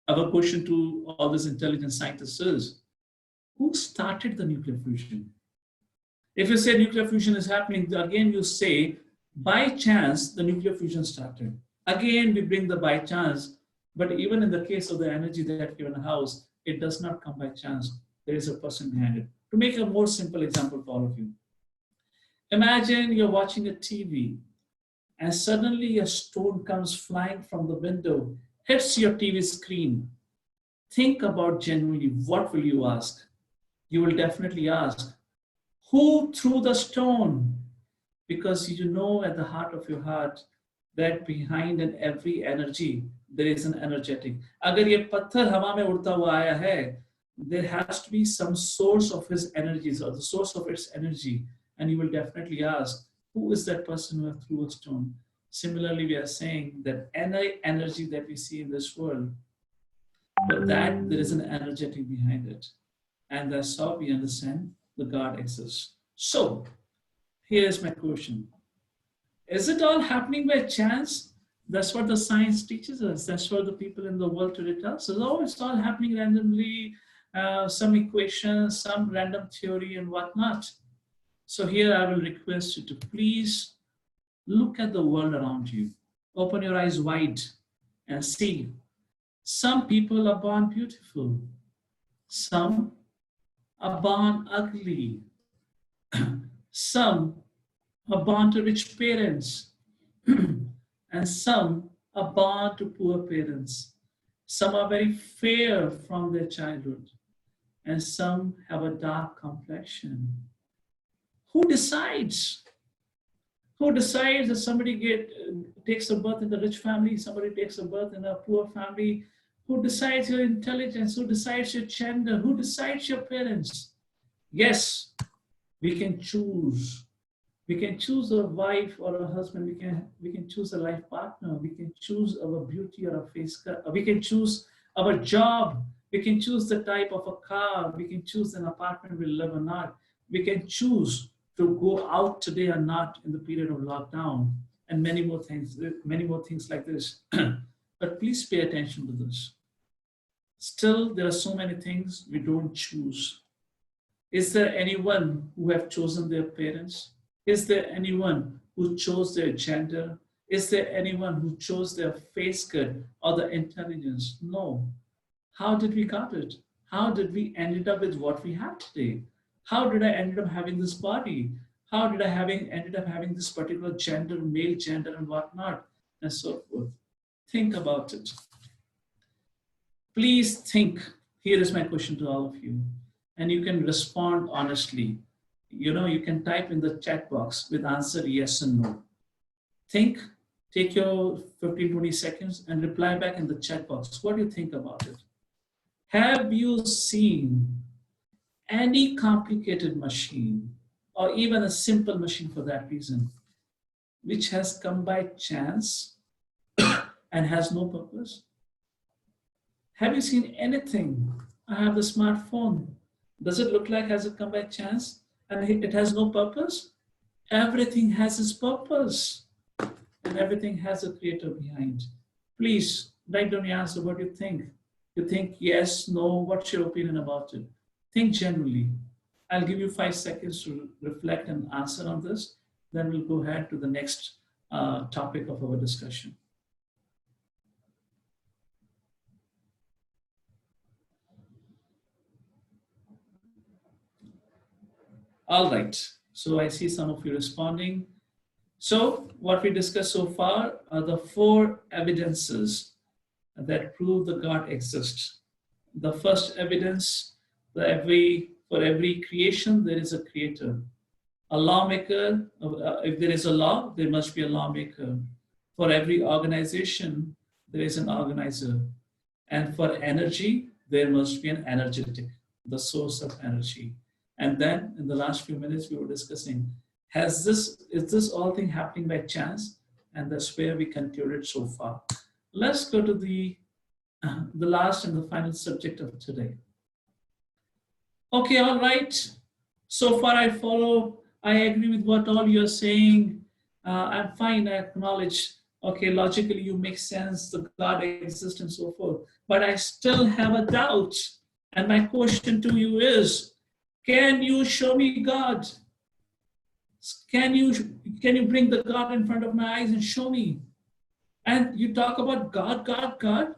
Our question to all these intelligent scientists is, who started the nuclear fusion? If you say nuclear fusion is happening, again you say, by chance, the nuclear fusion started. Again, we bring the by chance, but even in the case of the energy that we have in a house, it does not come by chance. There is a person behind it. To make a more simple example for all of you, imagine you're watching a TV and suddenly a stone comes flying from the window, hits your TV screen. Think about genuinely, what will you ask? You will definitely ask, who threw the stone? Because you know at the heart of your heart that behind in every energy, there is an energetic. Agar ye patthar hawa mein udta hua aaya hai, there has to be some source of his energies or the source of its energy. And you will definitely ask, who is that person who threw a stone? Similarly, we are saying that any energy that we see in this world, but that there is an energetic behind it. And that's how we understand the God exists. So, here's my question. Is it all happening by chance? That's what the science teaches us. That's what the people in the world today tell us. Oh, it's all happening randomly, some equations, some random theory and whatnot. So here I will request you to please look at the world around you. Open your eyes wide and see. Some people are born beautiful. Some are born ugly. Some are born to rich parents. And some are born to poor parents. Some are very fair from their childhood. And some have a dark complexion. Who decides? Who decides that somebody takes a birth in a rich family, somebody takes a birth in a poor family? Who decides your intelligence? Who decides your gender? Who decides your parents? Yes, we can choose. We can choose a wife or a husband. We can choose a life partner. We can choose our beauty or a face cut. We can choose our job. We can choose the type of a car. We can choose an apartment we live or not. We can choose to go out today or not in the period of lockdown, and many more things like this. But please pay attention to this. Still, there are so many things we don't choose. Is there anyone who have chosen their parents? Is there anyone who chose their gender? Is there anyone who chose their face cut or the intelligence? No. How did we got it? How did we ended up with what we have today? How did I end up having this body? How did I ended up having this particular gender, male gender and whatnot, and so forth? Think about it. Please think. Here is my question to all of you. And you can respond honestly. You can type in the chat box with answer yes and no. Think, take your 15, 20 seconds and reply back in the chat box. What do you think about it? Have you seen any complicated machine or even a simple machine for that reason, which has come by chance and has no purpose? Have you seen anything? I have the smartphone. Does it look like has it come by chance and it has no purpose? Everything has its purpose and everything has a creator behind. Please write down your answer. What do you think? You think yes, no? What's your opinion about it? Think generally. I'll give you 5 seconds to reflect and answer on this. Then we'll go ahead to the next topic of our discussion. All right. So I see some of you responding. So what we discussed so far are the four evidences that prove the God exists. The first evidence, for every creation, there is a creator. A lawmaker, if there is a law, there must be a lawmaker. For every organization, there is an organizer. And for energy, there must be an energetic, the source of energy. And then in the last few minutes, we were discussing, is this all thing happening by chance? And that's where we concluded so far. Let's go to the last and the final subject of today. Okay, all right. So far I follow, I agree with what all you're saying. I'm fine, I acknowledge, okay, logically you make sense, the God exists and so forth. But I still have a doubt. And my question to you is, can you show me God? Can you bring the God in front of my eyes and show me? And you talk about God, God, God.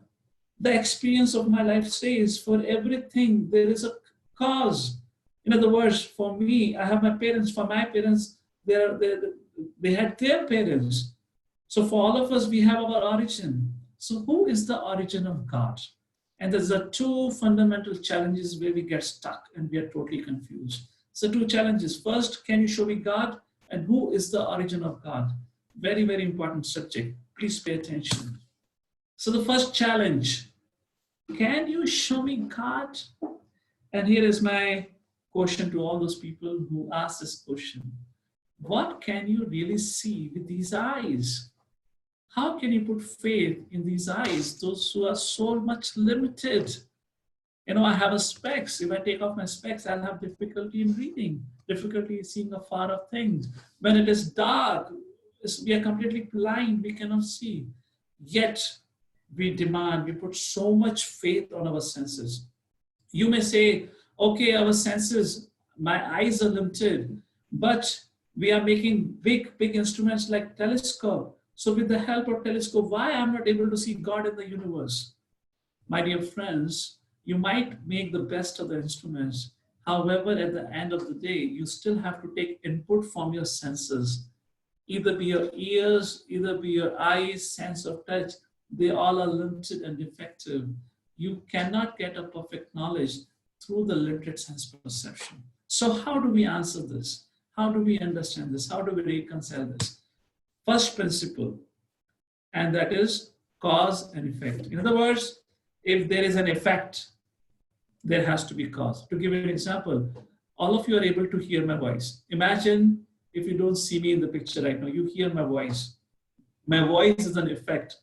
The experience of my life says for everything there is a cause. In other words, for me, I have my parents. For my parents, they had their parents. So for all of us, we have our origin. So who is the origin of God? And there's the two fundamental challenges where we get stuck and we are totally confused. So two challenges. First, can you show me God? And who is the origin of God? Very, very important subject. Please pay attention. So the first challenge, can you show me God? And here is my question to all those people who ask this question. What can you really see with these eyes? How can you put faith in these eyes, those who are so much limited? You know, I have a specs. If I take off my specs, I'll have difficulty in reading, difficulty in seeing afar of things. When it is dark, we are completely blind, we cannot see. Yet, we put so much faith on our senses. You may say, okay, our senses, my eyes are limited, but we are making big, big instruments like telescope. So with the help of telescope, why I'm not able to see God in the universe? My dear friends, you might make the best of the instruments. However, at the end of the day, you still have to take input from your senses. Either be your ears, either be your eyes, sense of touch. They all are limited and defective. You cannot get a perfect knowledge through the limited sense perception. So how do we answer this? How do we understand this? How do we reconcile this? First principle, and that is cause and effect. In other words, if there is an effect, there has to be cause. To give you an example, all of you are able to hear my voice. Imagine if you don't see me in the picture right now, you hear my voice. My voice is an effect.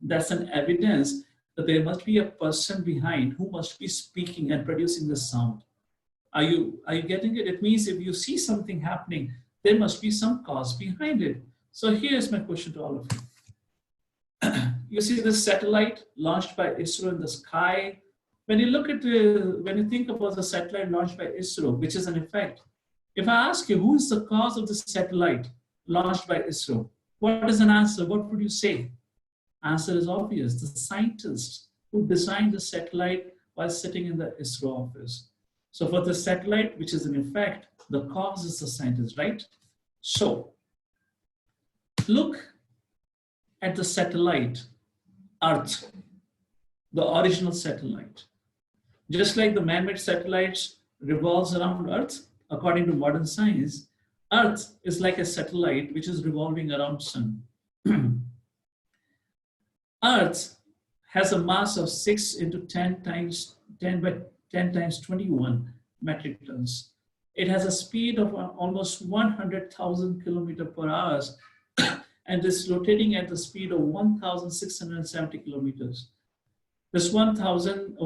That's an evidence that there must be a person behind who must be speaking and producing the sound. Are you getting it? It means if you see something happening, there must be some cause behind it. So here's my question to all of you. You see this satellite launched by ISRO in the sky. When you think about the satellite launched by ISRO, which is an effect, if I ask you who is the cause of the satellite launched by ISRO, what is an answer? What would you say? Answer is obvious. The scientists who designed the satellite while sitting in the ISRO office. So for the satellite, which is an effect, the cause is the scientist, right? So look at the satellite, Earth, the original satellite. Just like the man-made satellites revolves around Earth, according to modern science, Earth is like a satellite which is revolving around Sun. Earth has a mass of 6 into 10 times 10 by 10 times 21 metric tons. It has a speed of almost 100,000 kilometers per hour and is rotating at the speed of 1,670 kilometers. This 100,000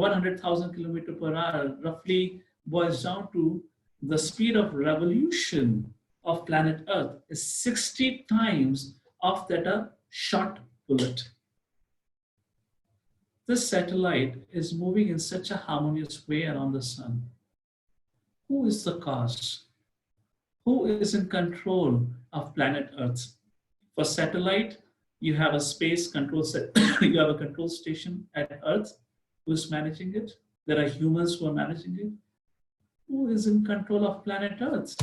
kilometers per hour roughly boils down to the speed of revolution of planet Earth is 60 times of that a shot bullet. This satellite is moving in such a harmonious way around the sun. Who is the cause? Who is in control of planet Earth? For satellite, you have a space control you have a control station at Earth who is managing it. There are humans who are managing it. Who is in control of planet Earth?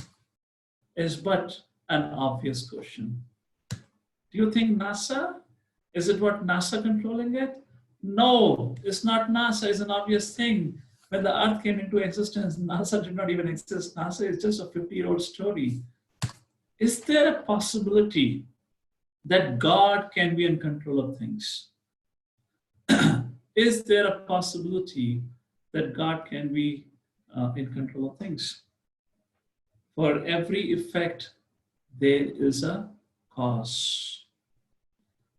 Is but an obvious question. Do you think NASA? Is it what NASA controlling it? No, it's not NASA. It's an obvious thing. When the Earth came into existence, NASA did not even exist. NASA is just a 50-year-old story. Is there a possibility that God can be in control of things? Is there a possibility that God can be in control of things? For every effect, there is a cause.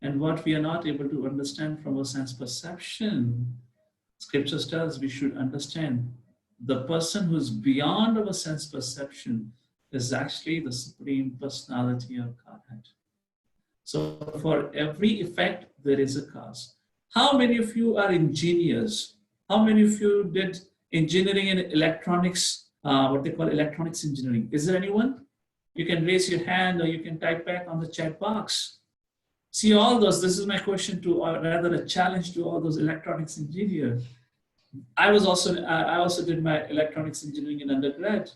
And what we are not able to understand from our sense perception, scriptures tells we should understand the person who's beyond our sense perception is actually the Supreme Personality of Godhead. So for every effect, there is a cause. How many of you are engineers? How many of you did engineering and electronics, what they call electronics engineering? Is there anyone? You can raise your hand or you can type back on the chat box. See all those, this is my question to, or rather a challenge to all those electronics engineers. I also did my electronics engineering in undergrad.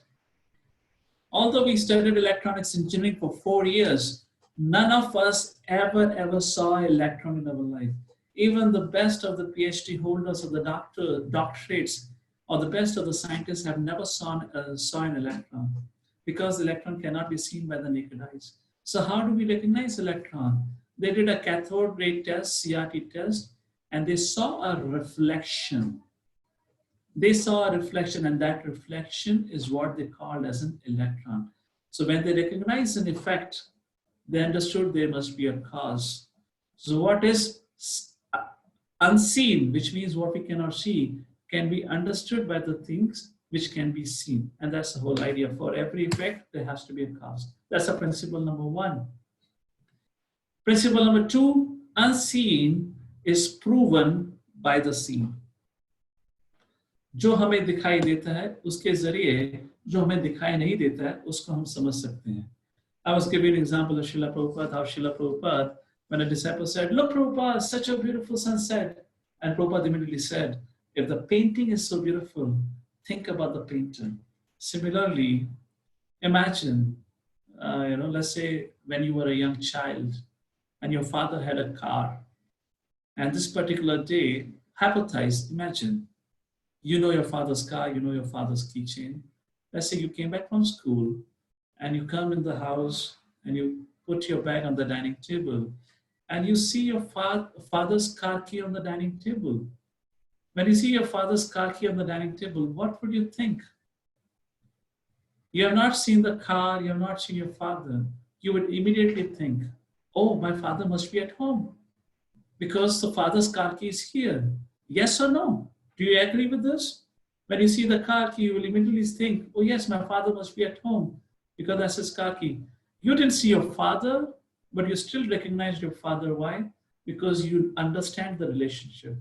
Although we studied electronics engineering for 4 years, none of us ever saw an electron in our life. Even the best of the PhD holders of the doctorates or the best of the scientists have never saw an electron because the electron cannot be seen by the naked eyes. So how do we recognize electron? They did a cathode ray test, CRT test, and they saw a reflection. They saw a reflection, and that reflection is what they called as an electron. So when they recognized an effect, they understood there must be a cause. So what is unseen, which means what we cannot see, can be understood by the things which can be seen. And that's the whole idea. For every effect, there has to be a cause. That's a principle number one. Principle number two, unseen is proven by the seen. जो हमें दिखाई देता है उसके जरिए जो हमें दिखाई नहीं देता है उसको हम समझ सकते हैं. I was giving an example of Srila Prabhupada, how Srila Prabhupada, when a disciple said, "Look, Prabhupada, such a beautiful sunset," and Prabhupada immediately said, "If the painting is so beautiful, think about the painter." Similarly, imagine, let's say when you were a young child and your father had a car, and this particular day, hypothesize, imagine, you know your father's car, you know your father's keychain. Let's say you came back from school and you come in the house and you put your bag on the dining table and you see your father's car key on the dining table. When you see your father's car key on the dining table, what would you think? You have not seen the car, you have not seen your father. You would immediately think, oh, my father must be at home because the father's car key is here. Yes or no? Do you agree with this? When you see the car key, you will immediately think, oh yes, my father must be at home because that's his car key. You didn't see your father, but you still recognize your father. Why? Because you understand the relationship.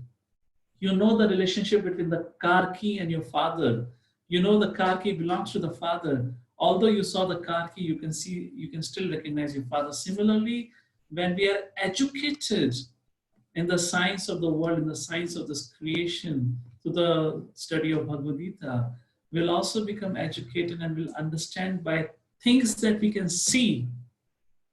You know the relationship between the car key and your father. You know the car key belongs to the father. Although you saw the car key, you can still recognize your father. Similarly, when we are educated in the science of the world, in the science of this creation, through the study of Bhagavad Gita, we'll also become educated and will understand by things that we can see.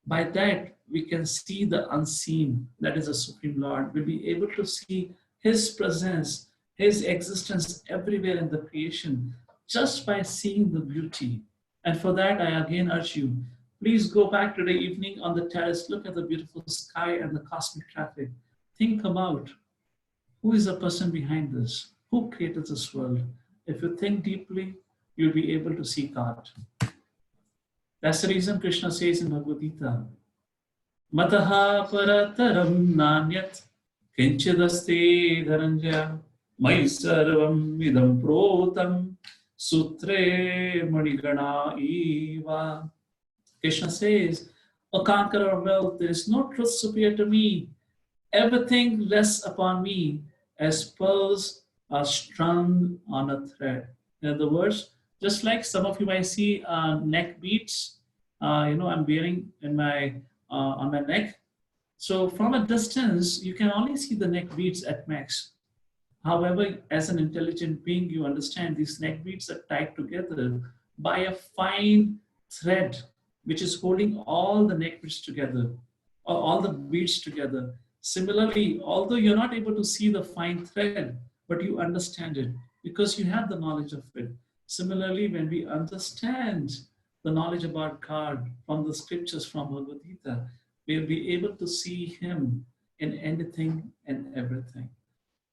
By that, we can see the unseen, that is the Supreme Lord. We'll be able to see His presence, His existence everywhere in the creation, just by seeing the beauty. And for that, I again urge you, please go back today evening on the terrace, look at the beautiful sky and the cosmic traffic. Think about who is the person behind this, who created this world. If you think deeply, you'll be able to see God. That's the reason Krishna says in Bhagavad Gita, Mataha parataram nanyat kinchidaste dharanja mai sarvam idam protam sutre manigana eva. Krishna says, O conqueror of wealth, there is no truth superior to me. Everything rests upon me as pearls are strung on a thread. In other words, just like some of you might see neck beads, I'm wearing in on my neck. So from a distance, you can only see the neck beads at max. However, as an intelligent being, you understand these neck beads are tied together by a fine thread, which is holding all the neck beads together. or all the beads together. Similarly, although you're not able to see the fine thread, but you understand it because you have the knowledge of it. Similarly, when we understand the knowledge about God from the scriptures from Bhagavad Gita, we'll be able to see Him in anything and everything.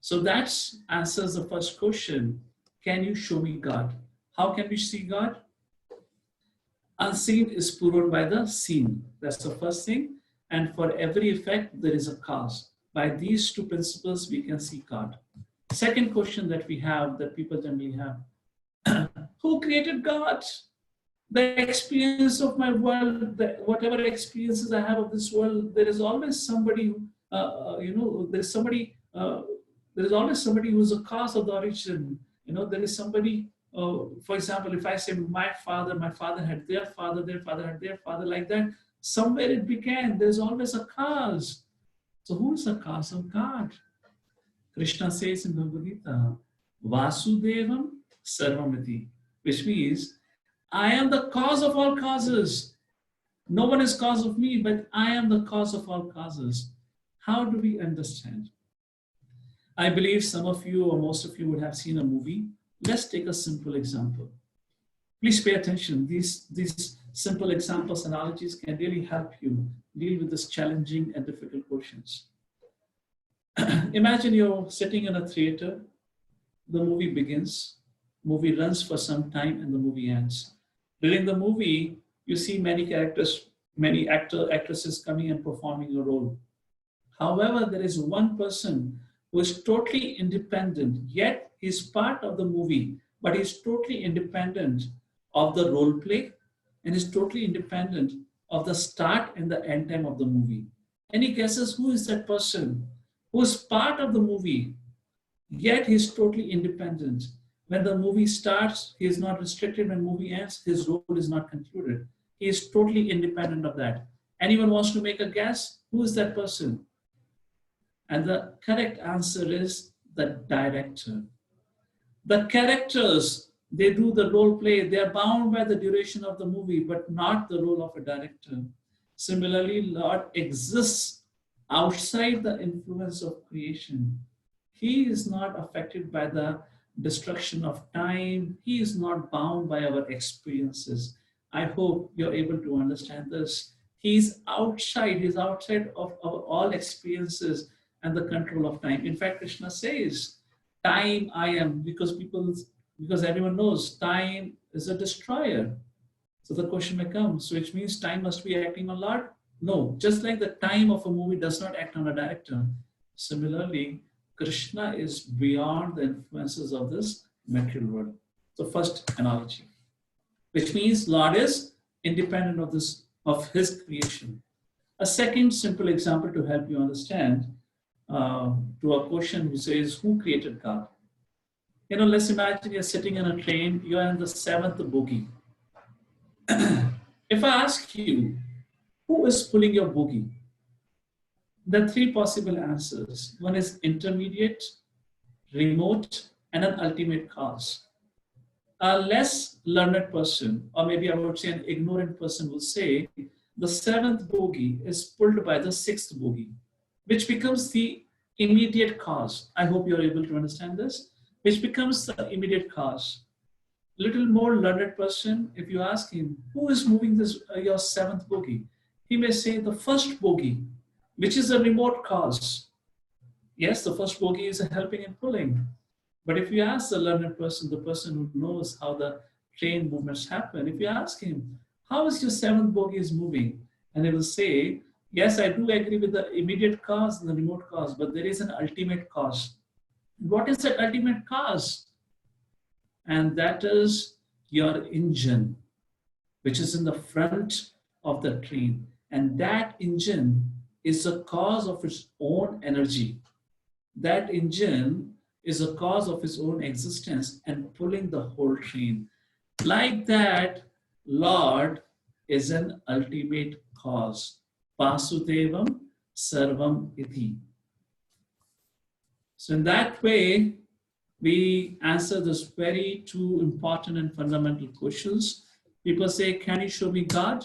So that answers the first question. Can you show me God? How can we see God? Unseen is proved by the seen. That's the first thing. And for every effect, there is a cause. By these two principles, we can see God. Second question that we have, that people generally have, who created God? The experience of my world, whatever experiences I have of this world, there is always somebody, there is always somebody who is the cause of the origin. There is somebody, for example, if I say my father had their father had their father, like that, somewhere it began. There's always a cause. So who is the cause of God? Krishna says in Bhagavad Gita, Vasudevam Sarvamiti, which means I am the cause of all causes. No one is cause of me, but I am the cause of all causes. How do we understand? I believe some of you or most of you would have seen a movie. Let's take a simple example. Please pay attention. These simple examples, analogies can really help you deal with this challenging and difficult questions. Imagine you're sitting in a theater. The movie begins. Movie runs for some time and the movie ends. During the movie, you see many characters, many actresses coming and performing a role. However, there is one person who is totally independent, yet he's part of the movie, but he's totally independent of the role play and is totally independent of the start and the end time of the movie. Any guesses who is that person who is part of the movie, yet he's totally independent? When the movie starts, he is not restricted. When movie ends, his role is not concluded. He is totally independent of that. Anyone wants to make a guess? Who is that person? And the correct answer is the director. The characters, they do the role play. They are bound by the duration of the movie, but not the role of a director. Similarly, Lord exists outside the influence of creation. He is not affected by the destruction of time. He is not bound by our experiences. I hope you're able to understand this. He's outside of all experiences and the control of time. In fact, Krishna says, time I am, because everyone knows time is a destroyer. So the question may come, so which means time must be acting on Lord? No, just like the time of a movie does not act on a director. Similarly, Krishna is beyond the influences of this material world. So first analogy, which means Lord is independent of his creation. A second simple example to help you understand to a question which says, who created God? Let's imagine you're sitting in a train, you're in the seventh bogie. If I ask you, who is pulling your bogie? There are three possible answers. One is intermediate, remote, and an ultimate cause. A less learned person, or maybe I would say an ignorant person, will say the seventh bogie is pulled by the sixth bogie, which becomes the immediate cause. I hope you're able to understand this, which becomes the immediate cause. Little more learned person, if you ask him, who is moving this your seventh bogie? He may say the first bogie, which is a remote cause. Yes, the first bogie is helping and pulling. But if you ask the learned person, the person who knows how the train movements happen, if you ask him, how is your seventh bogie is moving? And he will say, yes, I do agree with the immediate cause and the remote cause, but there is an ultimate cause. What is that ultimate cause? And that is your engine, which is in the front of the train. And that engine is a cause of its own energy. That engine is a cause of its own existence and pulling the whole train. Like that, Lord is an ultimate cause. Vasudevam Sarvam Iti. So in that way, we answer this very two important and fundamental questions. People say, can you show me God?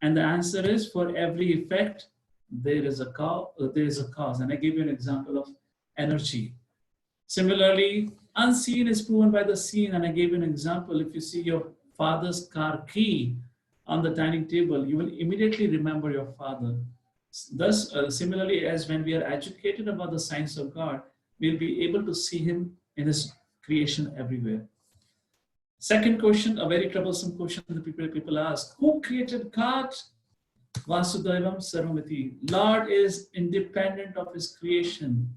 And the answer is, for every effect, there is a cause. And I gave you an example of energy. Similarly, unseen is proven by the seen. And I gave you an example. If you see your father's car key on the dining table, you will immediately remember your father. Thus, similarly, as when we are educated about the science of God, we'll be able to see Him in His creation everywhere. Second question, a very troublesome question that people ask: who created God? Vasudevam Sarvamiti. Lord is independent of His creation.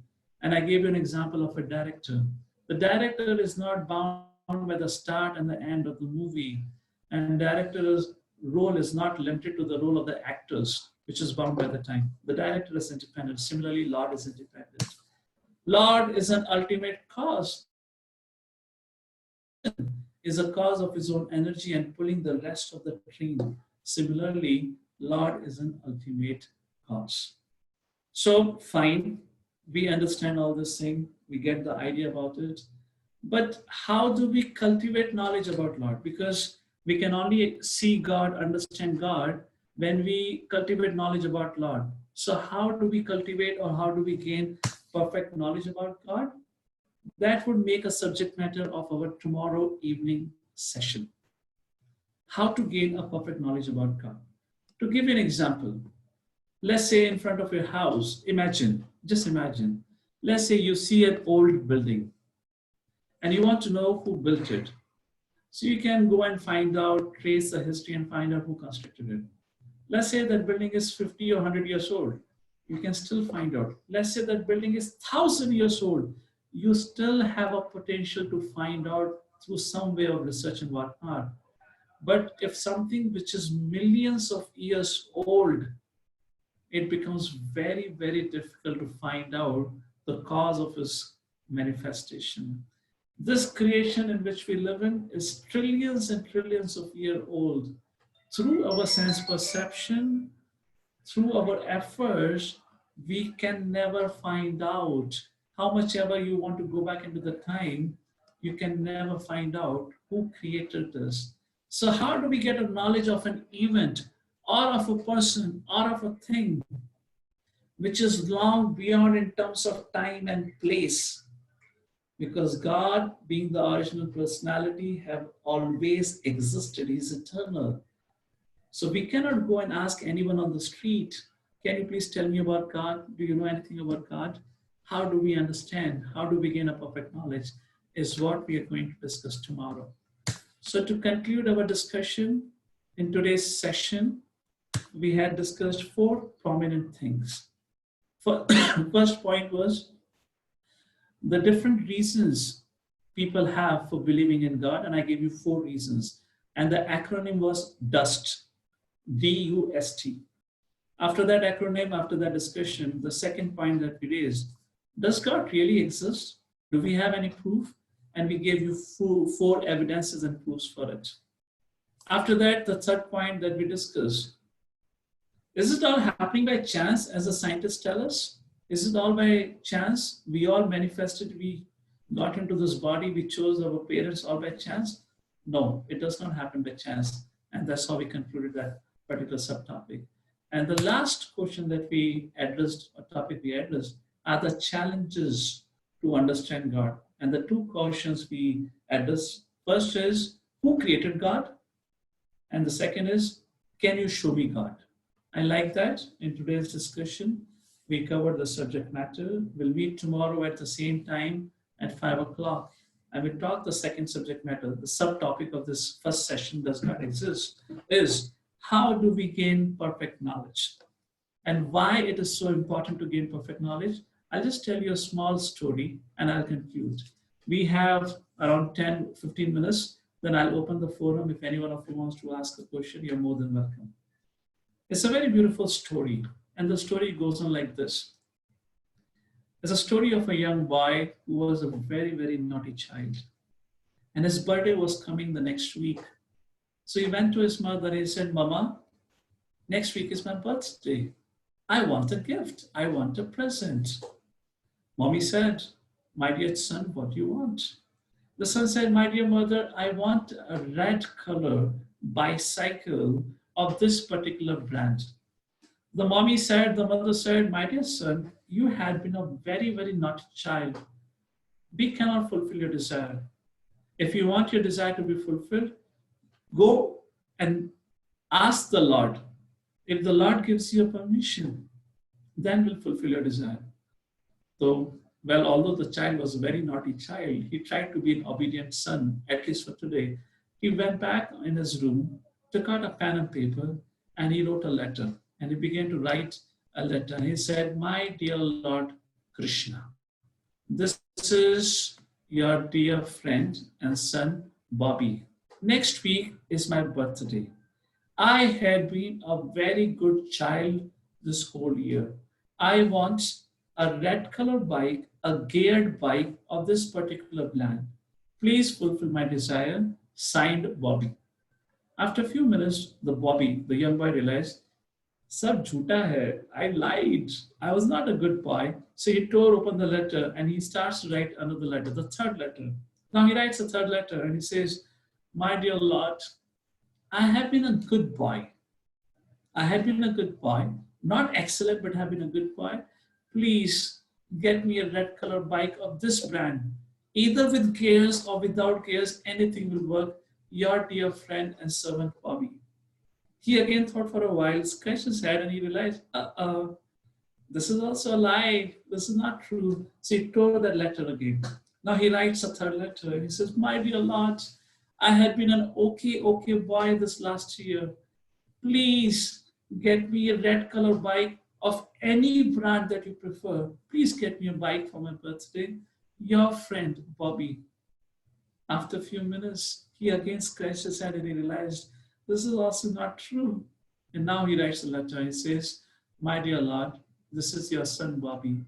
And I gave you an example of a director. The director is not bound by the start and the end of the movie. And director's role is not limited to the role of the actors, which is bound by the time. The director is independent. Similarly, Lord is independent. Lord is an ultimate cause. Is a cause of his own energy and pulling the rest of the train. Similarly, Lord is an ultimate cause. So, fine, we understand all this thing, we get the idea about it. But how do we cultivate knowledge about Lord? Because we can only see God, understand God, when we cultivate knowledge about Lord. So, how do we cultivate or how do we gain perfect knowledge about God? That would make a subject matter of our tomorrow evening session. How to gain a perfect knowledge about God. To give you an example, let's say in front of your house, just imagine, let's say you see an old building and you want to know who built it. So you can go and find out, trace the history and find out who constructed it. Let's say that building is 50 or 100 years old. You can still find out. Let's say that building is 1,000 years old. You still have a potential to find out through some way of research and whatnot. But if something which is millions of years old, it becomes very, very difficult to find out the cause of its manifestation. This creation in which we live in is trillions and trillions of years old. Through our sense perception, through our efforts, we can never find out. How much ever you want to go back into the time, you can never find out who created this. So how do we get a knowledge of an event or of a person or of a thing which is long beyond in terms of time and place? Because God, being the original personality, have always existed. He's eternal. So we cannot go and ask anyone on the street, can you please tell me about God? Do you know anything about God? How do we understand? How do we gain a perfect knowledge? Is what we are going to discuss tomorrow. So to conclude our discussion in today's session, we had discussed 4 prominent things. First point was the different reasons people have for believing in God, and I gave you 4 reasons. And the acronym was DUST, D-U-S-T. After that acronym, after that discussion, the second point that we raised, does God really exist? Do we have any proof? And we gave you 4 evidences and proofs for it. After that, the third point that we discussed, is it all happening by chance, as the scientists tell us? Is it all by chance? We all manifested, we got into this body, we chose our parents all by chance? No, it does not happen by chance. And that's how we concluded that particular subtopic. And the last question that we addressed, a topic we addressed, are the challenges to understand God. And the 2 questions we addressed, first is, who created God? And the second is, can you show me God? I like that. In today's discussion, we covered the subject matter. We'll meet tomorrow at the same time at 5 o'clock. I will talk the second subject matter. The subtopic of this first session, does God exist, is how do we gain perfect knowledge? And why it is so important to gain perfect knowledge? I'll just tell you a small story and I'll conclude. We have around 10-15 minutes. Then I'll open the forum. If anyone of you wants to ask a question, you're more than welcome. It's a very beautiful story. And the story goes on like this. It's a story of a young boy who was a very, very naughty child. And his birthday was coming the next week. So he went to his mother and he said, Mama, next week is my birthday. I want a gift. I want a present. Mommy said, my dear son, what do you want? The son said, my dear mother, I want a red color bicycle of this particular brand. The mommy said, the mother said, my dear son, you had been a very, very naughty child. We cannot fulfill your desire. If you want your desire to be fulfilled, go and ask the Lord. If the Lord gives you a permission, then we'll fulfill your desire. So, well, although the child was a very naughty child, he tried to be an obedient son, at least for today. He went back in his room, took out a pen and paper, and he wrote a letter. And he began to write a letter. And he said, my dear Lord Krishna, this is your dear friend and son, Bobby. Next week is my birthday. I had been a very good child this whole year. I want a red color bike, a geared bike of this particular brand. Please fulfill my desire. Signed, Bobby. After a few minutes, the young boy realized, Sab jhoota hai. I lied. I was not a good boy. So he tore open the letter and he starts to write another letter, the third letter. Now he writes a third letter and he says, my dear Lord, I have been a good boy. I have been a good boy. Not excellent, but have been a good boy. Please get me a red color bike of this brand. Either with gears or without gears, anything will work. Your dear friend and servant, Bobby. He again thought for a while, scratched his head, and he realized, this is also a lie. This is not true. So he tore that letter again. Now he writes a third letter. He says, my dear Lord, I had been an okay boy this last year. Please get me a red color bike of any brand that you prefer. Please get me a bike for my birthday. Your friend, Bobby. After a few minutes, he again scratched his head and he realized this is also not true. And now he writes a letter. He says, my dear Lord, this is your son, Bobby.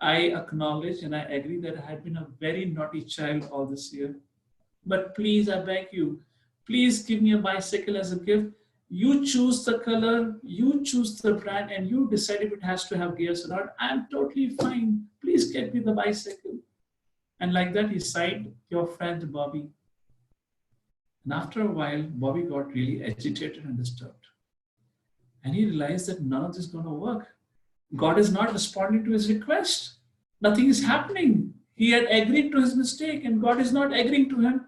I acknowledge and I agree that I had been a very naughty child all this year. But please, I beg you, please give me a bicycle as a gift. You choose the color, you choose the brand, and you decide if it has to have gears or not. I'm totally fine. Please get me the bicycle. And like that, he signed, your friend Bobby. And after a while, Bobby got really agitated and disturbed. And he realized that none of this is going to work. God is not responding to his request. Nothing is happening. He had agreed to his mistake and God is not agreeing to him.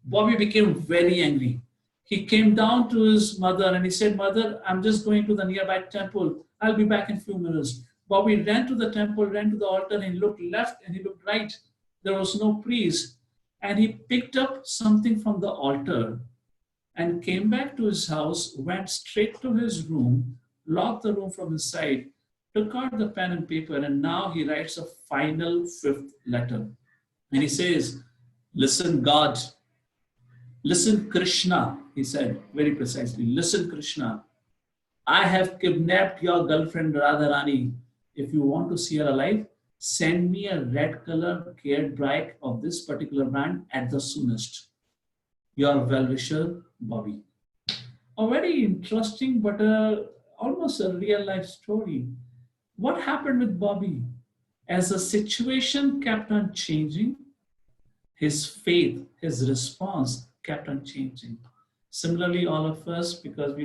Bobby became very angry. He came down to his mother and he said, Mother, I'm just going to the nearby temple. I'll be back in a few minutes. Bobby ran to the temple, ran to the altar, and he looked left and he looked right. There was no priest. And he picked up something from the altar and came back to his house, went straight to his room, locked the room from inside, took out the pen and paper, and now he writes a final fifth letter. And he says, listen, God, listen, Krishna, he said very precisely, listen, Krishna, I have kidnapped your girlfriend Radharani. If you want to see her alive, send me a red color geared bike of this particular brand at the soonest. Your well-wisher, Bobby. A very interesting but almost a real life story. What happened with Bobby? As the situation kept on changing, his faith, his response kept on changing. Similarly, all of us, because we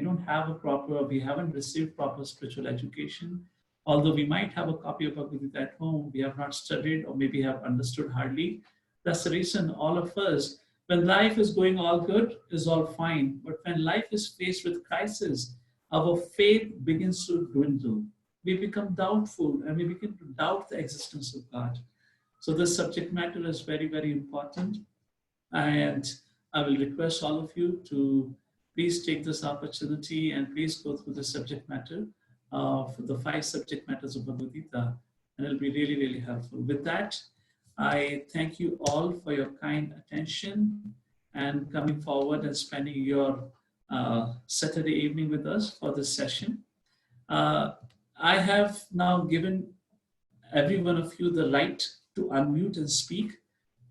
haven't received proper spiritual education, although we might have a copy of Bhagavad Gita at home, we have not studied or maybe have understood hardly. That's the reason all of us, when life is going all good, is all fine. But when life is faced with crisis, our faith begins to dwindle. We become doubtful and we begin to doubt the existence of God. So this subject matter is very, very important. And I will request all of you to please take this opportunity and please go through the subject matter for the 5 subject matters of Bhagavad Gita. And it'll be really, really helpful. With that, I thank you all for your kind attention and coming forward and spending your Saturday evening with us for this session. I have now given every one of you the right to unmute and speak.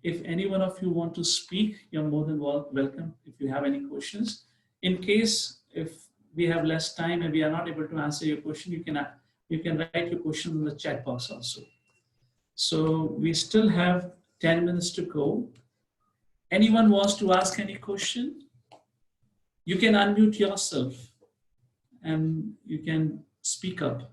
If any one of you want to speak, you're more than welcome if you have any questions. In case if we have less time and we are not able to answer your question, you can write your question in the chat box also. So we still have 10 minutes to go. Anyone wants to ask any question? You can unmute yourself and you can speak up